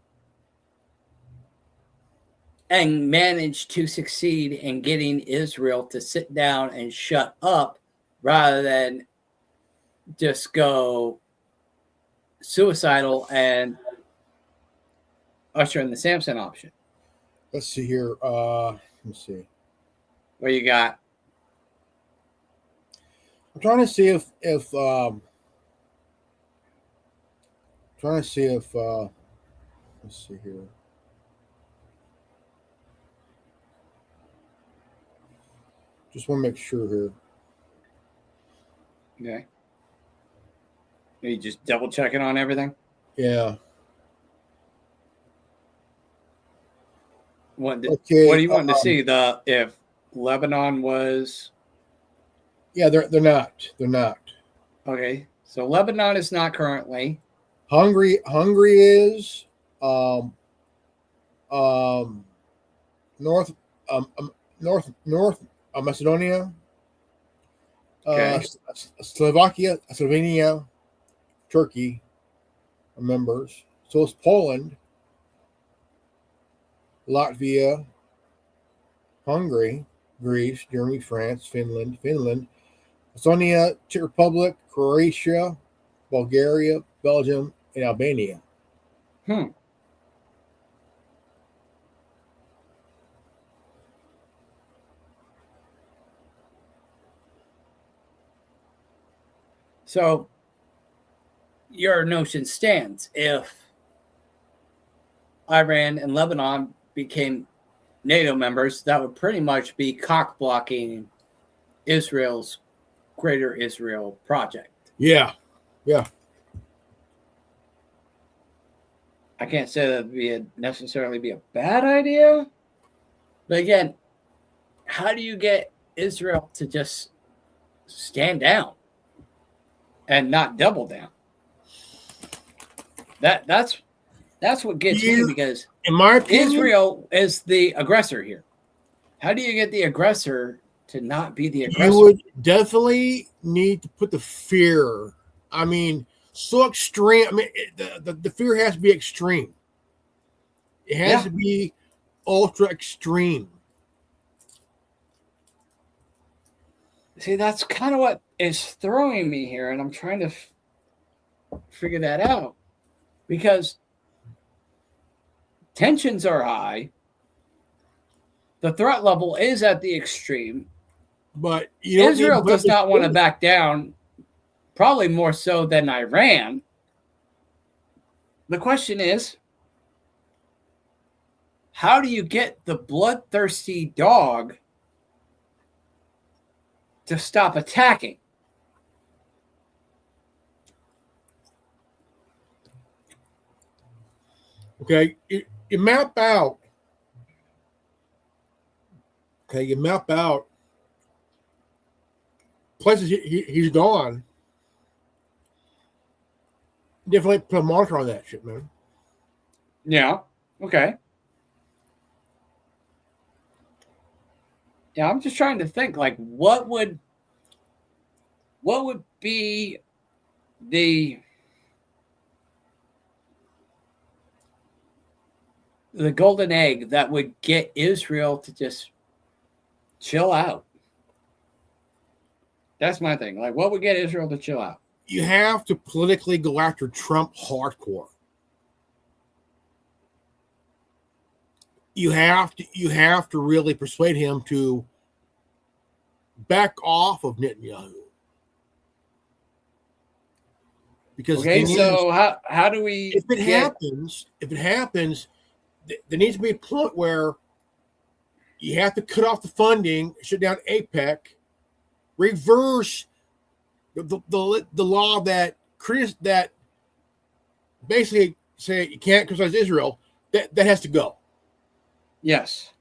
Speaker 3: and manage to succeed in getting Israel to sit down and shut up rather than just go suicidal and usher in the Samson option?
Speaker 4: Let's see here. Let's see.
Speaker 3: What you got?
Speaker 4: I'm trying to see if let's see here. Just want to make sure here.
Speaker 3: Okay. Are you just double checking on everything?
Speaker 4: Yeah.
Speaker 3: What do
Speaker 4: Okay.
Speaker 3: you want to see? If Lebanon was
Speaker 4: Yeah, they're not. They're not.
Speaker 3: okay. So Lebanon is not currently.
Speaker 4: Hungary is North Macedonia,
Speaker 3: Okay.
Speaker 4: Slovenia, Turkey are members. So is Poland, Latvia, Hungary, Greece, Germany, France, Finland, Estonia, Czech Republic, Croatia, Bulgaria, Belgium, and Albania.
Speaker 3: So your notion stands. If Iran and Lebanon became NATO members, that would pretty much be cock blocking Israel's Greater Israel project.
Speaker 4: Yeah.
Speaker 3: I can't say that would necessarily be a bad idea. But again, how do you get Israel to just stand down and not double down? That's what gets me, because
Speaker 4: in my opinion,
Speaker 3: Israel is the aggressor here. How do you get the aggressor to not be the aggressor?
Speaker 4: you would definitely need to put the fear. I mean, so extreme. I mean, the fear has to be extreme. It has to be ultra extreme.
Speaker 3: See, that's kind of what is throwing me here, and I'm trying to figure that out, because tensions are high. The threat level is at the extreme.
Speaker 4: But
Speaker 3: Israel does not want to back down, probably more so than Iran. The question is, how do you get the bloodthirsty dog to stop attacking?
Speaker 4: Okay, you map out. Okay, you map out places he's gone. Definitely put a marker on that shit, man.
Speaker 3: Yeah. Okay. Yeah, I'm just trying to think, like, what would be the golden egg that would get Israel to just chill out? That's my thing. Like, what would get Israel to chill out?
Speaker 4: You have to politically go after Trump hardcore. You have to really persuade him to back off of Netanyahu. Because
Speaker 3: so how do we?
Speaker 4: If it happens, there needs to be a point where you have to cut off the funding, shut down APEC, reverse the law that basically say you can't criticize Israel. That has to go.
Speaker 3: Yes.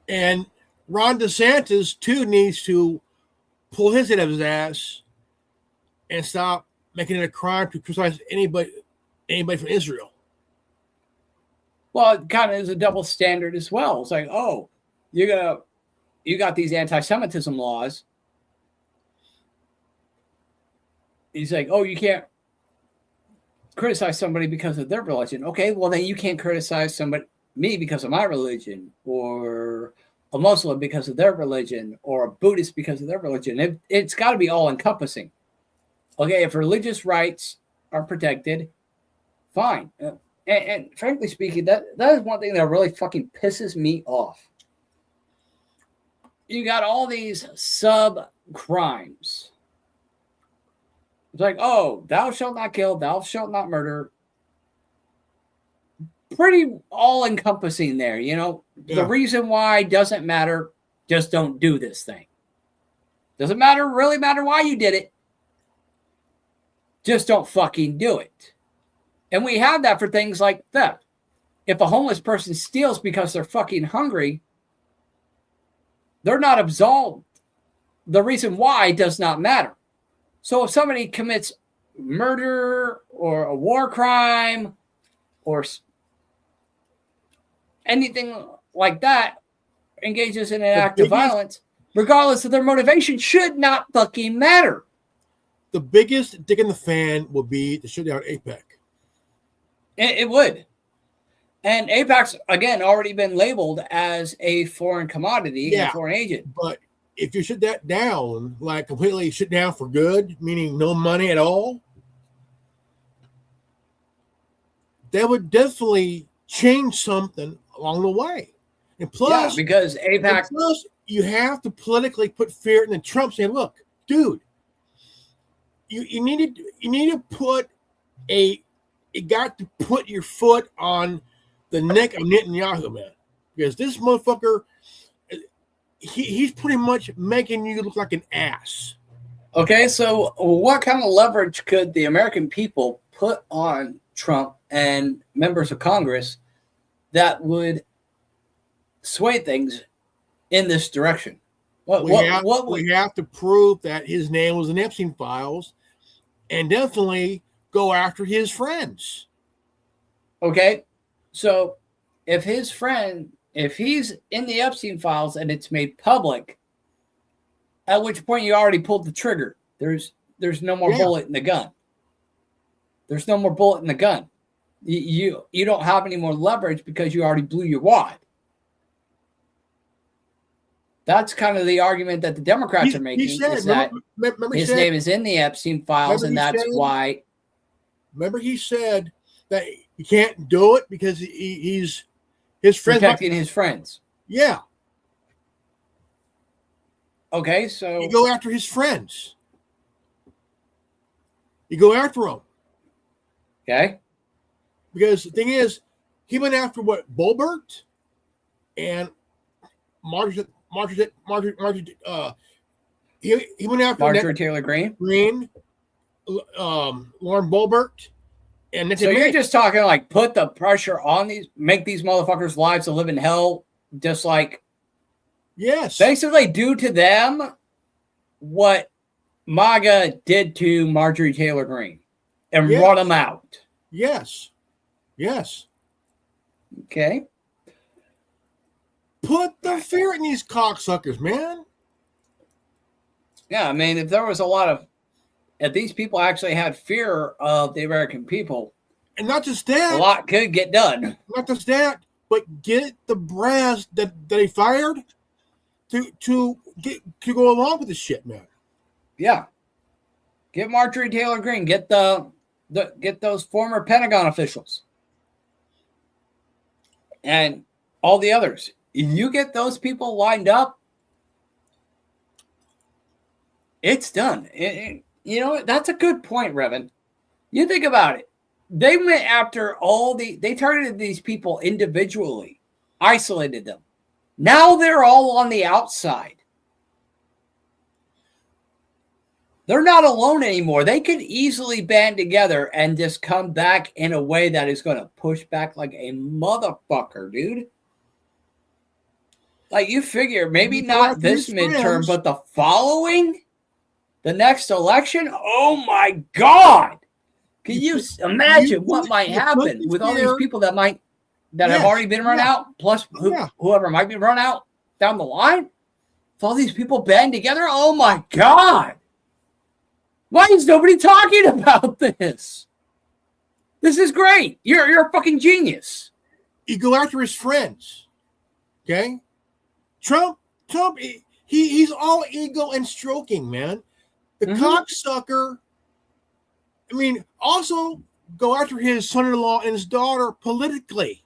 Speaker 4: And Ron DeSantis too needs to pull his head out of his ass and stop making it a crime to criticize anybody from Israel.
Speaker 3: Well, it kind of is a double standard as well. It's like, oh, you got these anti-Semitism laws. He's like, oh, you can't criticize somebody because of their religion. Okay, well then you can't criticize me because of my religion, or a Muslim because of their religion, or a Buddhist because of their religion. It's got to be all encompassing. Okay, if religious rights are protected, fine. And frankly speaking, that is one thing that really fucking pisses me off. You got all these sub-crimes. It's like, oh, thou shalt not kill, thou shalt not murder. Pretty all-encompassing there, you know. Yeah. The reason why doesn't matter. Just don't do this thing. Doesn't really matter why you did it. Just don't fucking do it. And we have that for things like theft. If a homeless person steals because they're fucking hungry, they're not absolved. The reason why does not matter. So if somebody commits murder or a war crime or anything like that, engages in an act of violence, regardless of their motivation, should not fucking matter.
Speaker 4: The biggest dick in the fan will be to shut down APEC.
Speaker 3: It would. And APEC's, again, already been labeled as a foreign commodity, a foreign agent.
Speaker 4: But if you shut that down, like completely shut down for good, meaning no money at all, that would definitely change something along the way. And plus,
Speaker 3: because APEC,
Speaker 4: you have to politically put fear in the Trump saying, look, dude, you need to put you got to put your foot on the neck of Netanyahu, man, because this motherfucker, he's pretty much making you look like an ass.
Speaker 3: Okay, so what kind of leverage could the American people put on Trump and members of Congress that would sway things in this direction?
Speaker 4: We have to prove that his name was in Epstein files, and definitely go after his friends.
Speaker 3: Okay, so if he's in the Epstein files and it's made public, at which point you already pulled the trigger. There's no more bullet in the gun. There's no more bullet in the gun. You don't have any more leverage because you already blew your wad. That's kind of the argument that the Democrats are making. His name is in the Epstein files, and that's why.
Speaker 4: Remember, he said that he can't do it because he's his friends
Speaker 3: protecting his friends.
Speaker 4: Yeah.
Speaker 3: Okay, so
Speaker 4: you go after his friends. You go after them.
Speaker 3: Okay.
Speaker 4: Because the thing is, he went after what, Bolbert and Marjorie. He went after
Speaker 3: Marjorie Taylor Greene,
Speaker 4: Lauren Bolbert, and
Speaker 3: so you're just talking like put the pressure on these, make these motherfuckers' lives a live in hell, just like basically do to them what MAGA did to Marjorie Taylor Greene and run them out.
Speaker 4: Yes.
Speaker 3: Okay.
Speaker 4: Put the fear in these cocksuckers, man.
Speaker 3: Yeah, I mean, if there was if these people actually had fear of the American people,
Speaker 4: and not just that,
Speaker 3: a lot could get done.
Speaker 4: Not just that, but get the brass that they fired to go along with this shit, man.
Speaker 3: Yeah, get Marjorie Taylor Greene, get get those former Pentagon officials, and all the others. You get those people lined up, it's done. You know, that's a good point, Revan. You think about it. They went after they targeted these people individually, isolated them, Now they're all on the outside. They're not alone anymore. They could easily band together and just come back in a way that is going to push back like a motherfucker, dude. Like, you figure maybe not this midterm, but the following, the next election. Oh my God. Can you imagine what might happen with all these people that have already been run out, plus whoever might be run out down the line? If all these people band together, oh my God. Why is nobody talking about this? This is great. You're a fucking genius.
Speaker 4: You go after his friends. Okay? Trump, he's all ego and stroking, man. The cocksucker. I mean, also go after his son-in-law and his daughter politically.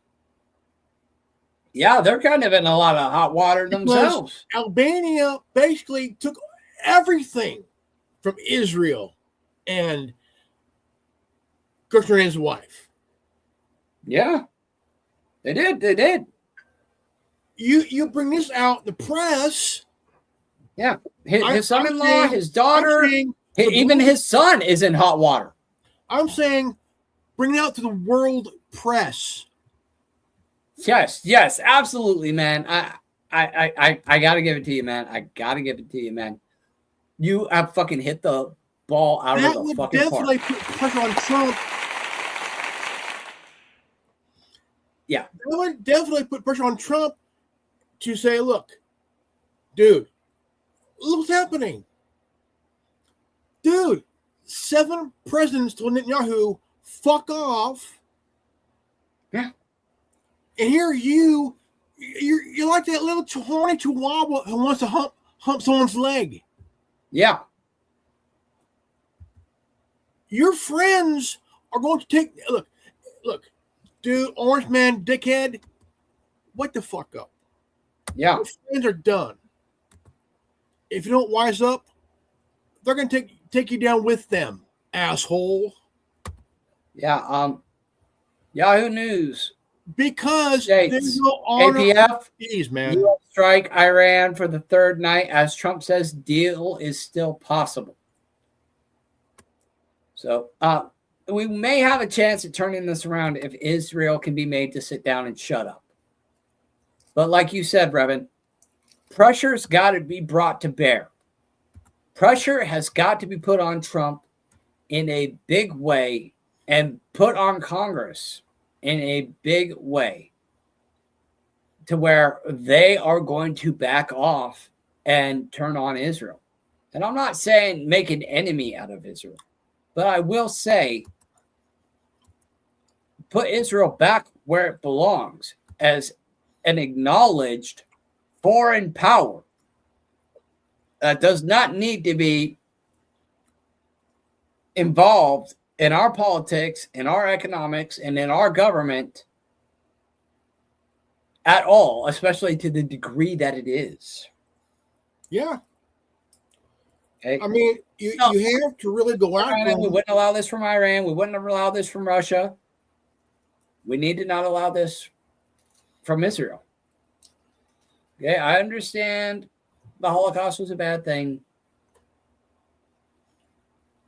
Speaker 3: Yeah, they're kind of in a lot of hot water themselves.
Speaker 4: Albania basically took everything from Israel and Kushner and his wife.
Speaker 3: Yeah, they did. You
Speaker 4: bring this out, the press.
Speaker 3: Yeah, his son-in-law, his daughter, even his son is in hot water.
Speaker 4: I'm saying bring it out to the world press.
Speaker 3: Yes, absolutely, man. I gotta give it to you, man. You have fucking hit the ball out of the fucking park. That would definitely put pressure on Trump. Yeah.
Speaker 4: That would definitely put pressure on Trump to say, look, dude, look what's happening. Dude, 7 presidents told Netanyahu, fuck off.
Speaker 3: Yeah.
Speaker 4: And here you're like that little horny chihuahua who wants to hump someone's leg.
Speaker 3: Yeah.
Speaker 4: Your friends are going to take look, dude, orange man, dickhead, wake the fuck up.
Speaker 3: Yeah.
Speaker 4: Your friends are done. If you don't wise up, they're going to take you down with them, asshole.
Speaker 3: Yeah. Yahoo News.
Speaker 4: Because there's no honor.
Speaker 3: APF,
Speaker 4: man.
Speaker 3: US strike Iran for the 3rd night as Trump says deal is still possible. So we may have a chance at turning this around if Israel can be made to sit down and shut up. But like you said, Revan, pressure's got to be brought to bear. Pressure has got to be put on Trump in a big way and put on Congress in a big way to where they are going to back off and turn on Israel. And I'm not saying make an enemy out of Israel, but I will say put Israel back where it belongs as an acknowledged foreign power that does not need to be involved in our politics, in our economics, and in our government at all, especially to the degree that it is.
Speaker 4: Yeah.
Speaker 3: Okay.
Speaker 4: I mean, you have to really go after them.
Speaker 3: We wouldn't allow this from Iran. We wouldn't allow this from Russia. We need to not allow this from Israel. Okay, I understand the Holocaust was a bad thing,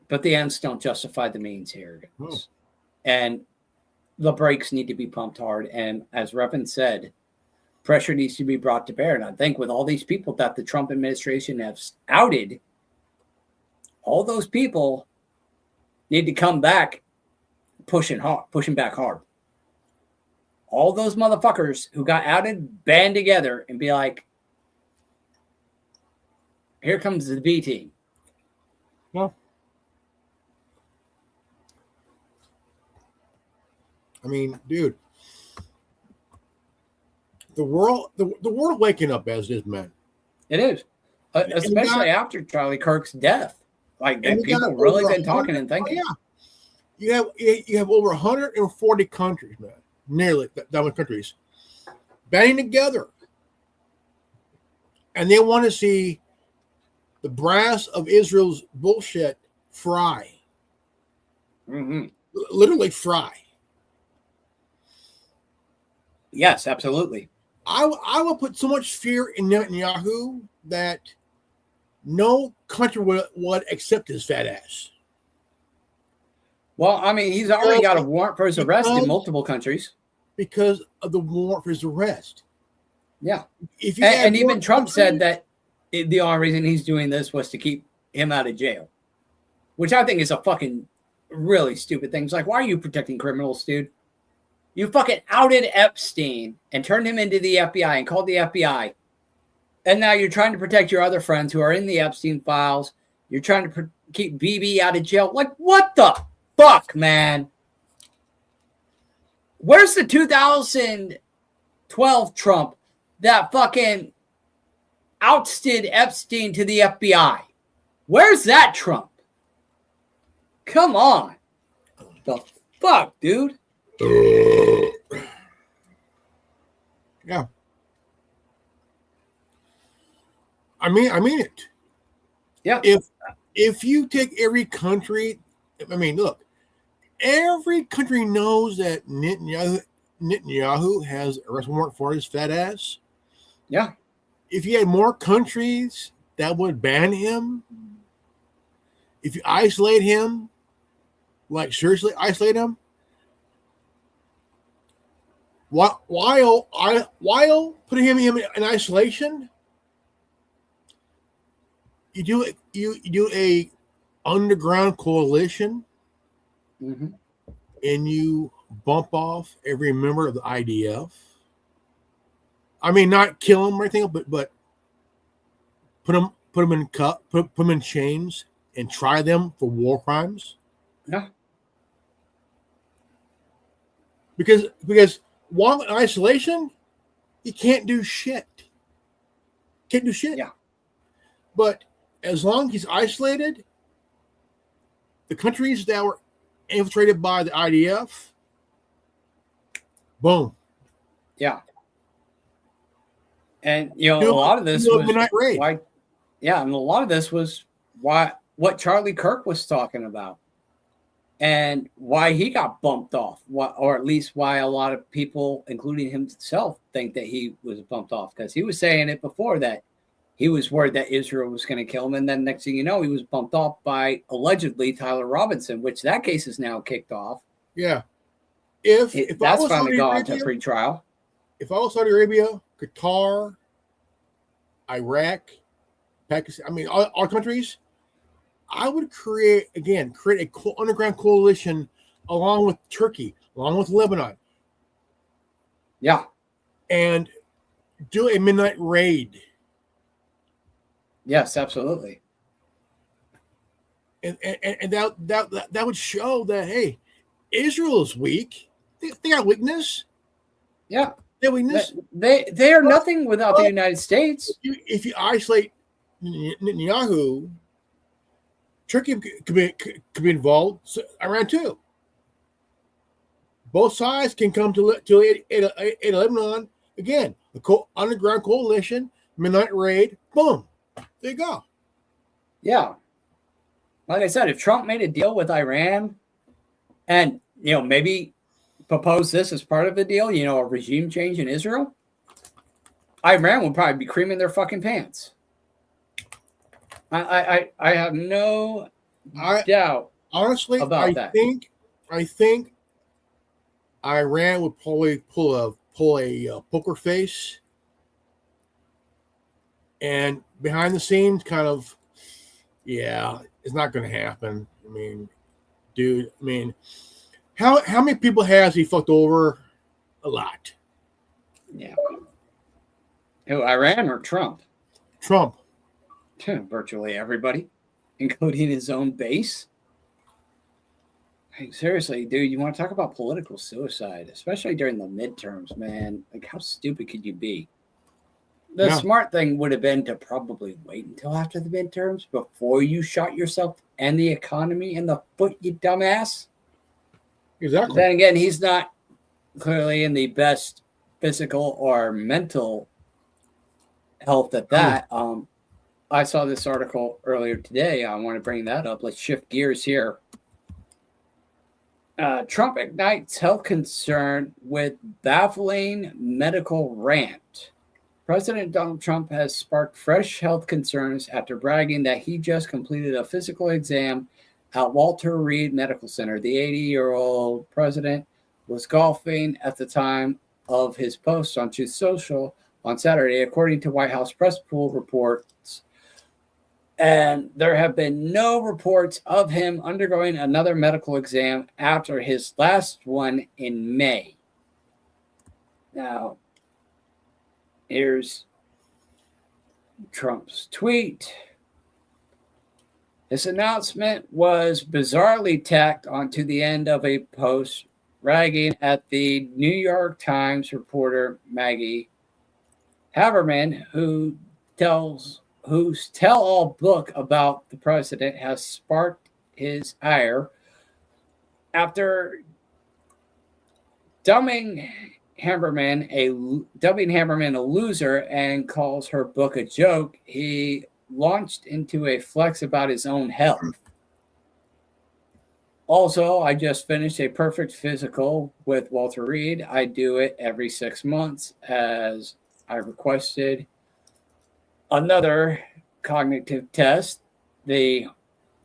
Speaker 3: but the ends don't justify the means here. And the brakes need to be pumped hard. And as Revan said, pressure needs to be brought to bear. And I think with all these people that the Trump administration has outed, all those people need to come back pushing back hard. All those motherfuckers who got outed, band together and be like, here comes the B team.
Speaker 4: Well, I mean, dude, the world waking up as is, man.
Speaker 3: It is, especially after Charlie Kirk's death. Like, people really been talking and thinking.
Speaker 4: Oh, yeah, you have over 140 countries, man, nearly that many countries, banding together, and they want to see the brass of Israel's bullshit fry.
Speaker 3: Mm-hmm.
Speaker 4: Literally fry.
Speaker 3: Yes, absolutely.
Speaker 4: I will put so much fear in Netanyahu that no country would accept his fat ass.
Speaker 3: Well, I mean, he's already got a warrant for his arrest in multiple countries.
Speaker 4: Because of the warrant for his arrest.
Speaker 3: Yeah.
Speaker 4: If you
Speaker 3: and even Trump said that the only reason he's doing this was to keep him out of jail, which I think is a fucking really stupid thing. It's like, why are you protecting criminals, dude? You fucking outed Epstein and turned him into the FBI and called the FBI. And now you're trying to protect your other friends who are in the Epstein files. You're trying to keep BB out of jail. Like, what the fuck, man? Where's the 2012 Trump that fucking ousted Epstein to the FBI? Where's that Trump? Come on. The fuck, dude?
Speaker 4: Yeah. I mean it.
Speaker 3: Yeah.
Speaker 4: If you take every country, I mean, look, every country knows that Netanyahu has a arrest warrant for his fat ass.
Speaker 3: Yeah.
Speaker 4: If you had more countries that would ban him, if you isolate him, like seriously isolate him, while putting him in isolation, you do a underground coalition.
Speaker 3: Mm-hmm.
Speaker 4: And you bump off every member of the IDF. I mean, not kill them or anything, but put them in put them in chains and try them for war crimes.
Speaker 3: Yeah.
Speaker 4: Because while in isolation, you can't do shit. Can't do shit.
Speaker 3: Yeah.
Speaker 4: But as long as he's isolated, the countries that were infiltrated by the IDF, boom.
Speaker 3: Yeah. And a lot of this was why, and a lot of this was what Charlie Kirk was talking about, and why he got bumped off, or at least why a lot of people, including himself, think that he was bumped off, because he was saying it before that he was worried that Israel was going to kill him, and then next thing you know, he was bumped off by allegedly Tyler Robinson, which that case is now kicked off.
Speaker 4: Yeah. If
Speaker 3: that's finally gone to free trial.
Speaker 4: If I was Saudi Arabia, Qatar, Iraq, Pakistan, I mean, all countries, I would create a underground coalition along with Turkey, along with Lebanon.
Speaker 3: Yeah.
Speaker 4: And do a midnight raid.
Speaker 3: Yes, absolutely.
Speaker 4: And that would show that, hey, Israel is weak. They got weakness.
Speaker 3: Yeah.
Speaker 4: They have weakness.
Speaker 3: They are nothing without the United States.
Speaker 4: If you isolate Netanyahu, Turkey could be involved. Iran too. Both sides can come to Lebanon again. The underground coalition, midnight raid, boom. There you go.
Speaker 3: Yeah. Like I said, if Trump made a deal with Iran and, maybe propose this as part of the deal, a regime change in Israel, Iran would probably be creaming their fucking pants. I have no doubt.
Speaker 4: Honestly,
Speaker 3: about that.
Speaker 4: I think Iran would probably pull a poker face, and behind the scenes, kind of, it's not going to happen. I mean, dude. I mean, how many people has he fucked over? A lot.
Speaker 3: Yeah. Who, Iran or Trump?
Speaker 4: Trump.
Speaker 3: Virtually everybody, including his own base. Hey, seriously, dude, you want to talk about political suicide, especially during the midterms, man? Like, how stupid could you be? The smart thing would have been to probably wait until after the midterms before you shot yourself and the economy in the foot, you dumbass.
Speaker 4: Exactly.
Speaker 3: Then again, he's not clearly in the best physical or mental health at that. I saw this article earlier today. I want to bring that up. Let's shift gears here. Trump ignites health concern with baffling medical rant. President Donald Trump has sparked fresh health concerns after bragging that he just completed a physical exam at Walter Reed Medical Center. The 80-year-old president was golfing at the time of his post on Truth Social on Saturday, according to White House press pool reports. And there have been no reports of him undergoing another medical exam after his last one in May. Now, here's Trump's tweet. This announcement was bizarrely tacked onto the end of a post ragging at the New York Times reporter Maggie Haberman, whose tell-all book about the president has sparked his ire after dubbing Haberman a loser and calls her book a joke. He launched into a flex about his own health. Also, I just finished a perfect physical with Walter Reed. I do it every 6 months as I requested. Another cognitive test, the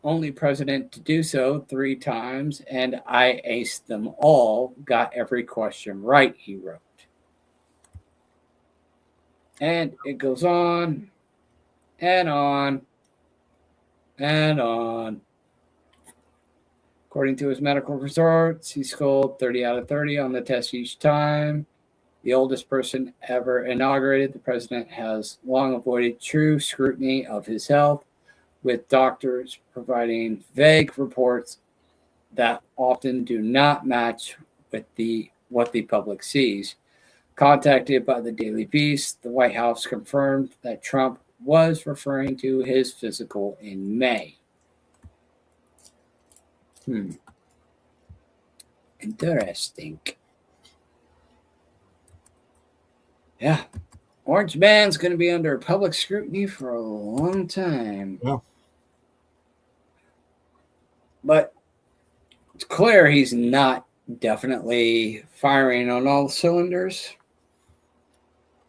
Speaker 3: only president to do so 3 times, and I aced them all, got every question right, he wrote. And it goes on and on and on. According to his medical results, he scored 30 out of 30 on the test each time. The oldest person ever inaugurated, the president has long avoided true scrutiny of his health, with doctors providing vague reports that often do not match with what the public sees. Contacted by the Daily Beast, the White House confirmed that Trump was referring to his physical in May. Interesting. Yeah. Orange Man's going to be under public scrutiny for a long time.
Speaker 4: Yeah.
Speaker 3: But it's clear he's not definitely firing on all cylinders.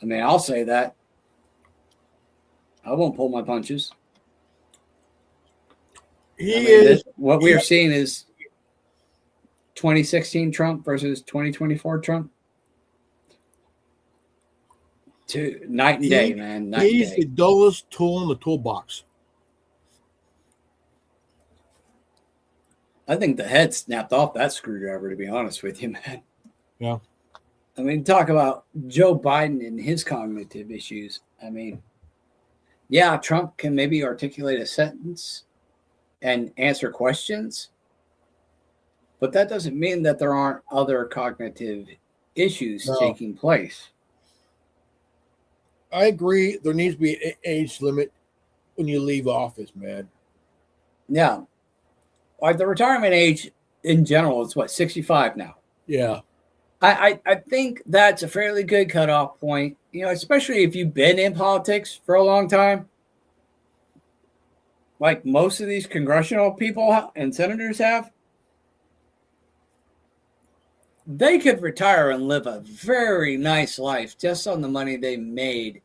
Speaker 3: I mean, I'll say that. I won't pull my punches. What we are seeing is 2016 Trump versus 2024 Trump. Night and day, man.
Speaker 4: He's the dullest tool in the toolbox.
Speaker 3: I think the head snapped off that screwdriver, to be honest with you, man.
Speaker 4: Yeah.
Speaker 3: I mean, talk about Joe Biden and his cognitive issues. I mean, yeah, Trump can maybe articulate a sentence and answer questions, but that doesn't mean that there aren't other cognitive issues taking place.
Speaker 4: I agree. There needs to be an age limit when you leave office, man.
Speaker 3: Yeah. Like the retirement age in general is 65 now.
Speaker 4: Yeah.
Speaker 3: I think that's a fairly good cutoff point, especially if you've been in politics for a long time. Like most of these congressional people and senators have. They could retire and live a very nice life just on the money they made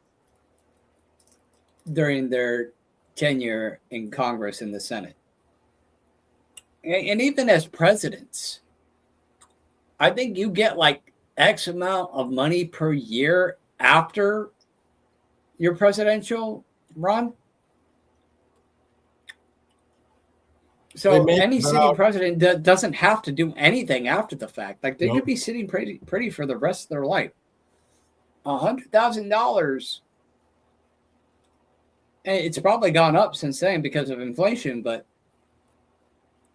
Speaker 3: during their tenure in Congress and the Senate. And even as presidents, I think you get like X amount of money per year after your presidential run. So any sitting president doesn't have to do anything after the fact. Like they could be sitting pretty for the rest of their life. $100,000. And it's probably gone up since then because of inflation, but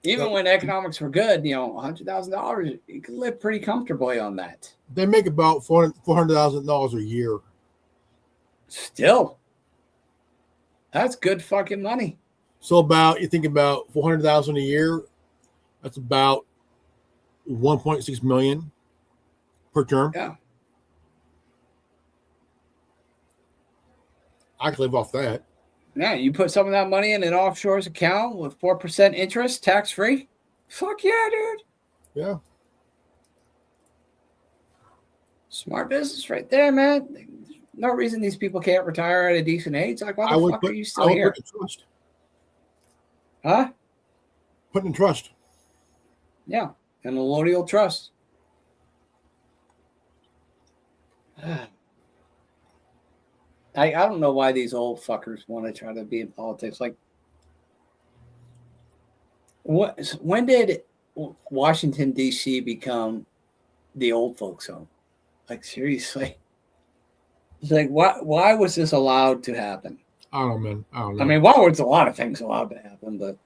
Speaker 3: even when economics were good, $100,000, you could live pretty comfortably on that.
Speaker 4: They make about $400,000 a year.
Speaker 3: Still, that's good fucking money.
Speaker 4: So you think about $400,000 a year. That's about $1.6 million per term.
Speaker 3: Yeah,
Speaker 4: I could live off that.
Speaker 3: Yeah, you put some of that money in an offshore account with 4% interest, tax free. Fuck yeah, dude.
Speaker 4: Yeah.
Speaker 3: Smart business right there, man. No reason these people can't retire at a decent age. It's like, why the fuck are you still here?
Speaker 4: Put in trust.
Speaker 3: Huh?
Speaker 4: Put in trust.
Speaker 3: Yeah. And a loyal trust. I don't know why these old fuckers want to try to be in politics. Like, when did Washington, D.C. become the old folks' home? Like, seriously? It's like, why was this allowed to happen?
Speaker 4: I don't know, man. I don't know.
Speaker 3: I mean, why was a lot of things allowed to happen, but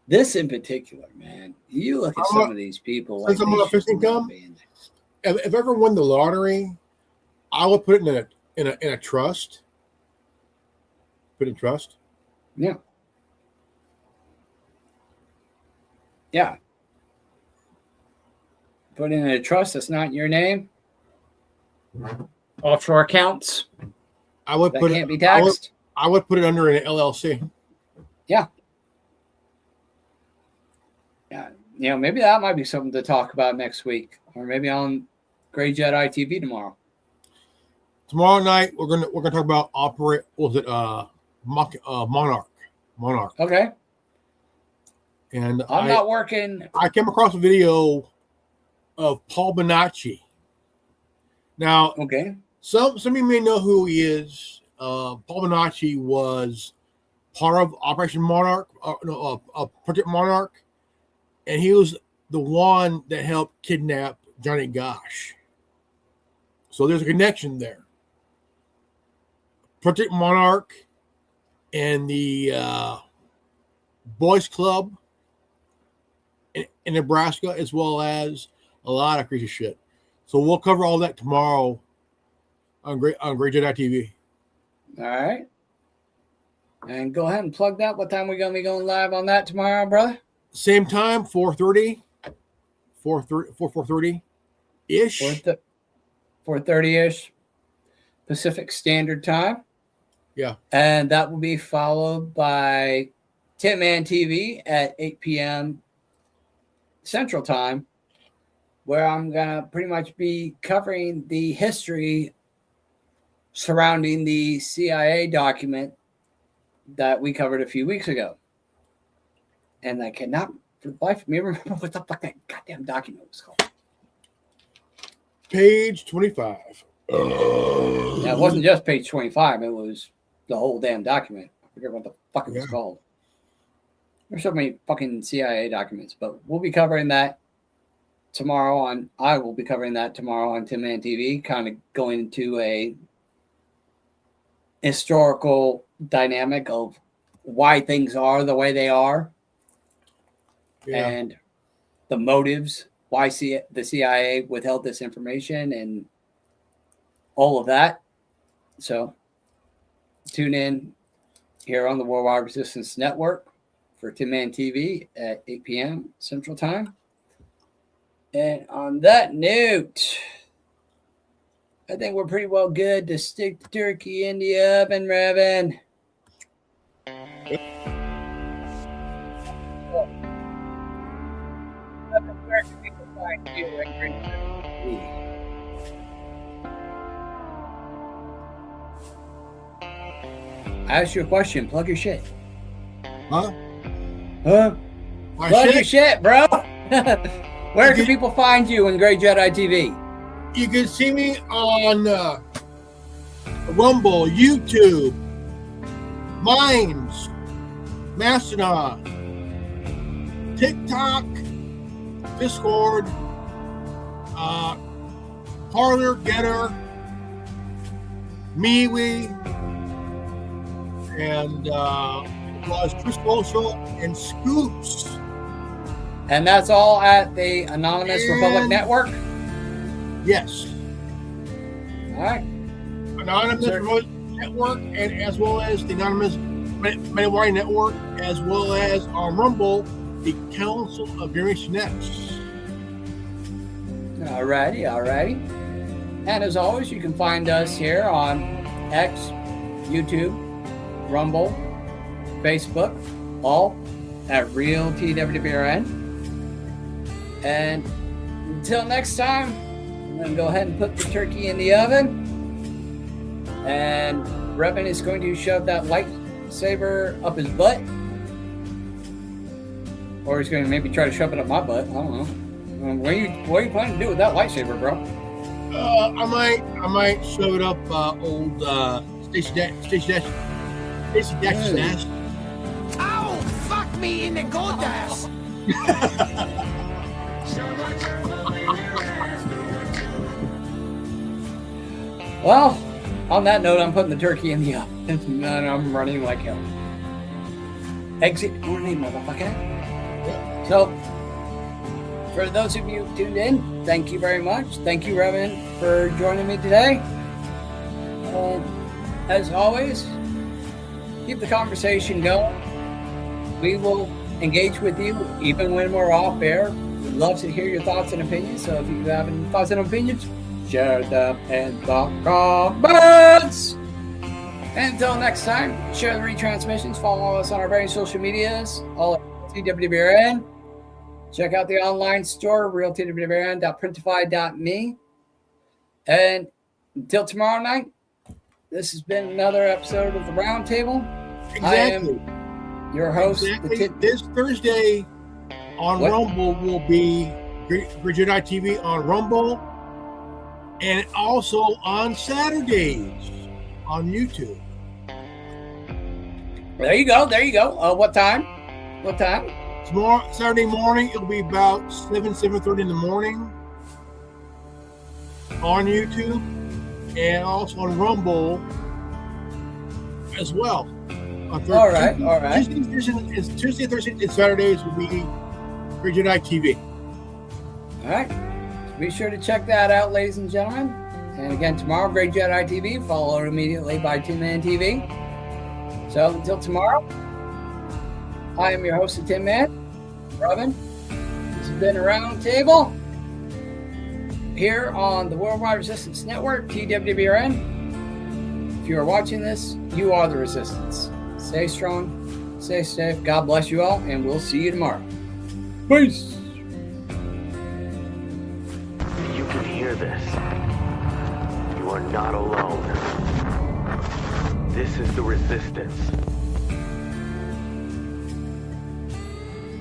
Speaker 3: this in particular, man, you look at some of these people. Like,
Speaker 4: I'm on fixed income. If I ever won the lottery, I would put it in a trust. Put in trust.
Speaker 3: Yeah. Yeah. Put in a trust that's not in your name. Offshore accounts.
Speaker 4: I would
Speaker 3: that
Speaker 4: put
Speaker 3: can't be taxed.
Speaker 4: I would put it under an LLC.
Speaker 3: Yeah. Yeah. You know, maybe that might be something to talk about next week, or maybe on Grey Jedi TV tomorrow.
Speaker 4: Tomorrow night we're gonna talk about Monarch.
Speaker 3: Okay.
Speaker 4: And
Speaker 3: I'm not working.
Speaker 4: I came across a video of Paul Bonacci. Now,
Speaker 3: Okay.
Speaker 4: Some of you may know who he is. Paul Bonacci was part of Operation Monarch, Project Monarch, and he was the one that helped kidnap Johnny Gosch. So there's a connection there. Project Monarch and the Boys Club in Nebraska, as well as a lot of crazy shit. So we'll cover all that tomorrow on Grey Jedi TV.
Speaker 3: All right. And go ahead and plug that. What time are we going to be going live on that tomorrow, brother?
Speaker 4: Same time, 4:30-ish.
Speaker 3: 4:30-ish Pacific Standard Time.
Speaker 4: Yeah.
Speaker 3: And that will be followed by Tin Man TV at 8 p.m. Central Time, where I'm going to pretty much be covering the history surrounding the CIA document that we covered a few weeks ago. And I cannot, for the life of me, remember what the fuck that goddamn document was called.
Speaker 4: Page 25.
Speaker 3: Yeah, it wasn't just page 25. It was the whole damn document. I forget what the fuck it was called. There's so many fucking CIA documents, but we'll be covering that tomorrow I will be covering that tomorrow on Tin Man TV, kind of going into a historical dynamic of why things are the way they are, and the motives, why the CIA withheld this information and all of that. So tune in here on the Worldwide Resistance Network for Tin Man TV at 8 p.m. Central Time. And on that note, I think we're pretty well good to stick the turkey in the oven, Revan. Where can people find you at Grey Jedi TV? I asked you a question. Plug your shit.
Speaker 4: Huh?
Speaker 3: Huh?
Speaker 4: My
Speaker 3: Plug
Speaker 4: shit?
Speaker 3: your shit, bro. Where can people find you in Grey Jedi TV?
Speaker 4: You can see me on Rumble, YouTube, Minds, Mastodon, TikTok, Discord, Parler, Getter, MeWe, and was Truth Social and Scoops.
Speaker 3: And that's all at the Anonymous Republic Network?
Speaker 4: Yes.
Speaker 3: All right.
Speaker 4: Anonymous Republic Network, and as well as the Anonymous Mandalorian Network, as well as on Rumble, the Council of Generation X.
Speaker 3: Alrighty. And as always, you can find us here on X, YouTube, Rumble, Facebook, all at REALTWWRN. And until next time, I'm going to go ahead and put the turkey in the oven. And Revan is going to shove that lightsaber up his butt. Or he's going to maybe try to shove it up my butt. I don't know. What are you planning to do with that lightsaber, bro?
Speaker 4: I might shove it up old Stacey Dash's ass.
Speaker 7: Ow! Fuck me in the gold ass!
Speaker 3: Well, on that note, I'm putting the turkey in the oven. And I'm running like hell. Exit only, motherfucker. So, for those of you who tuned in, thank you very much. Thank you, Revan, for joining me today. And as always, keep the conversation going. We will engage with you even when we're off air. We'd love to hear your thoughts and opinions. So if you have any thoughts and opinions, share them in the comments. And until next time, share the retransmissions. Follow us on our various social medias, all at REALTWWRN. Check out the online store, RealTWWRN.printify.me. And until tomorrow night, this has been another episode of the Roundtable.
Speaker 4: Exactly.
Speaker 3: I am your host.
Speaker 4: Exactly. This Thursday on Rumble will be Great Jedi TV on Rumble, and also on Saturdays on YouTube.
Speaker 3: There you go. There you go. What time? What time?
Speaker 4: Tomorrow, Saturday morning, it'll be about 7:30 in the morning on YouTube, and also on Rumble as well. On Thursday.
Speaker 3: All right.
Speaker 4: Tuesday, Thursday, and Saturdays will be Great Jedi TV.
Speaker 3: All right. Be sure to check that out, ladies and gentlemen. And again, tomorrow, Great Jedi TV, followed immediately by Tin Man TV. So until tomorrow, I am your host, the Tin Man, Robin. This has been a Roundtable here on the Worldwide Resistance Network, TWWRN. If you are watching this, you are the resistance. Stay strong, stay safe. God bless you all, and we'll see you tomorrow. Peace.
Speaker 1: You can hear this. You are not alone. This is the resistance.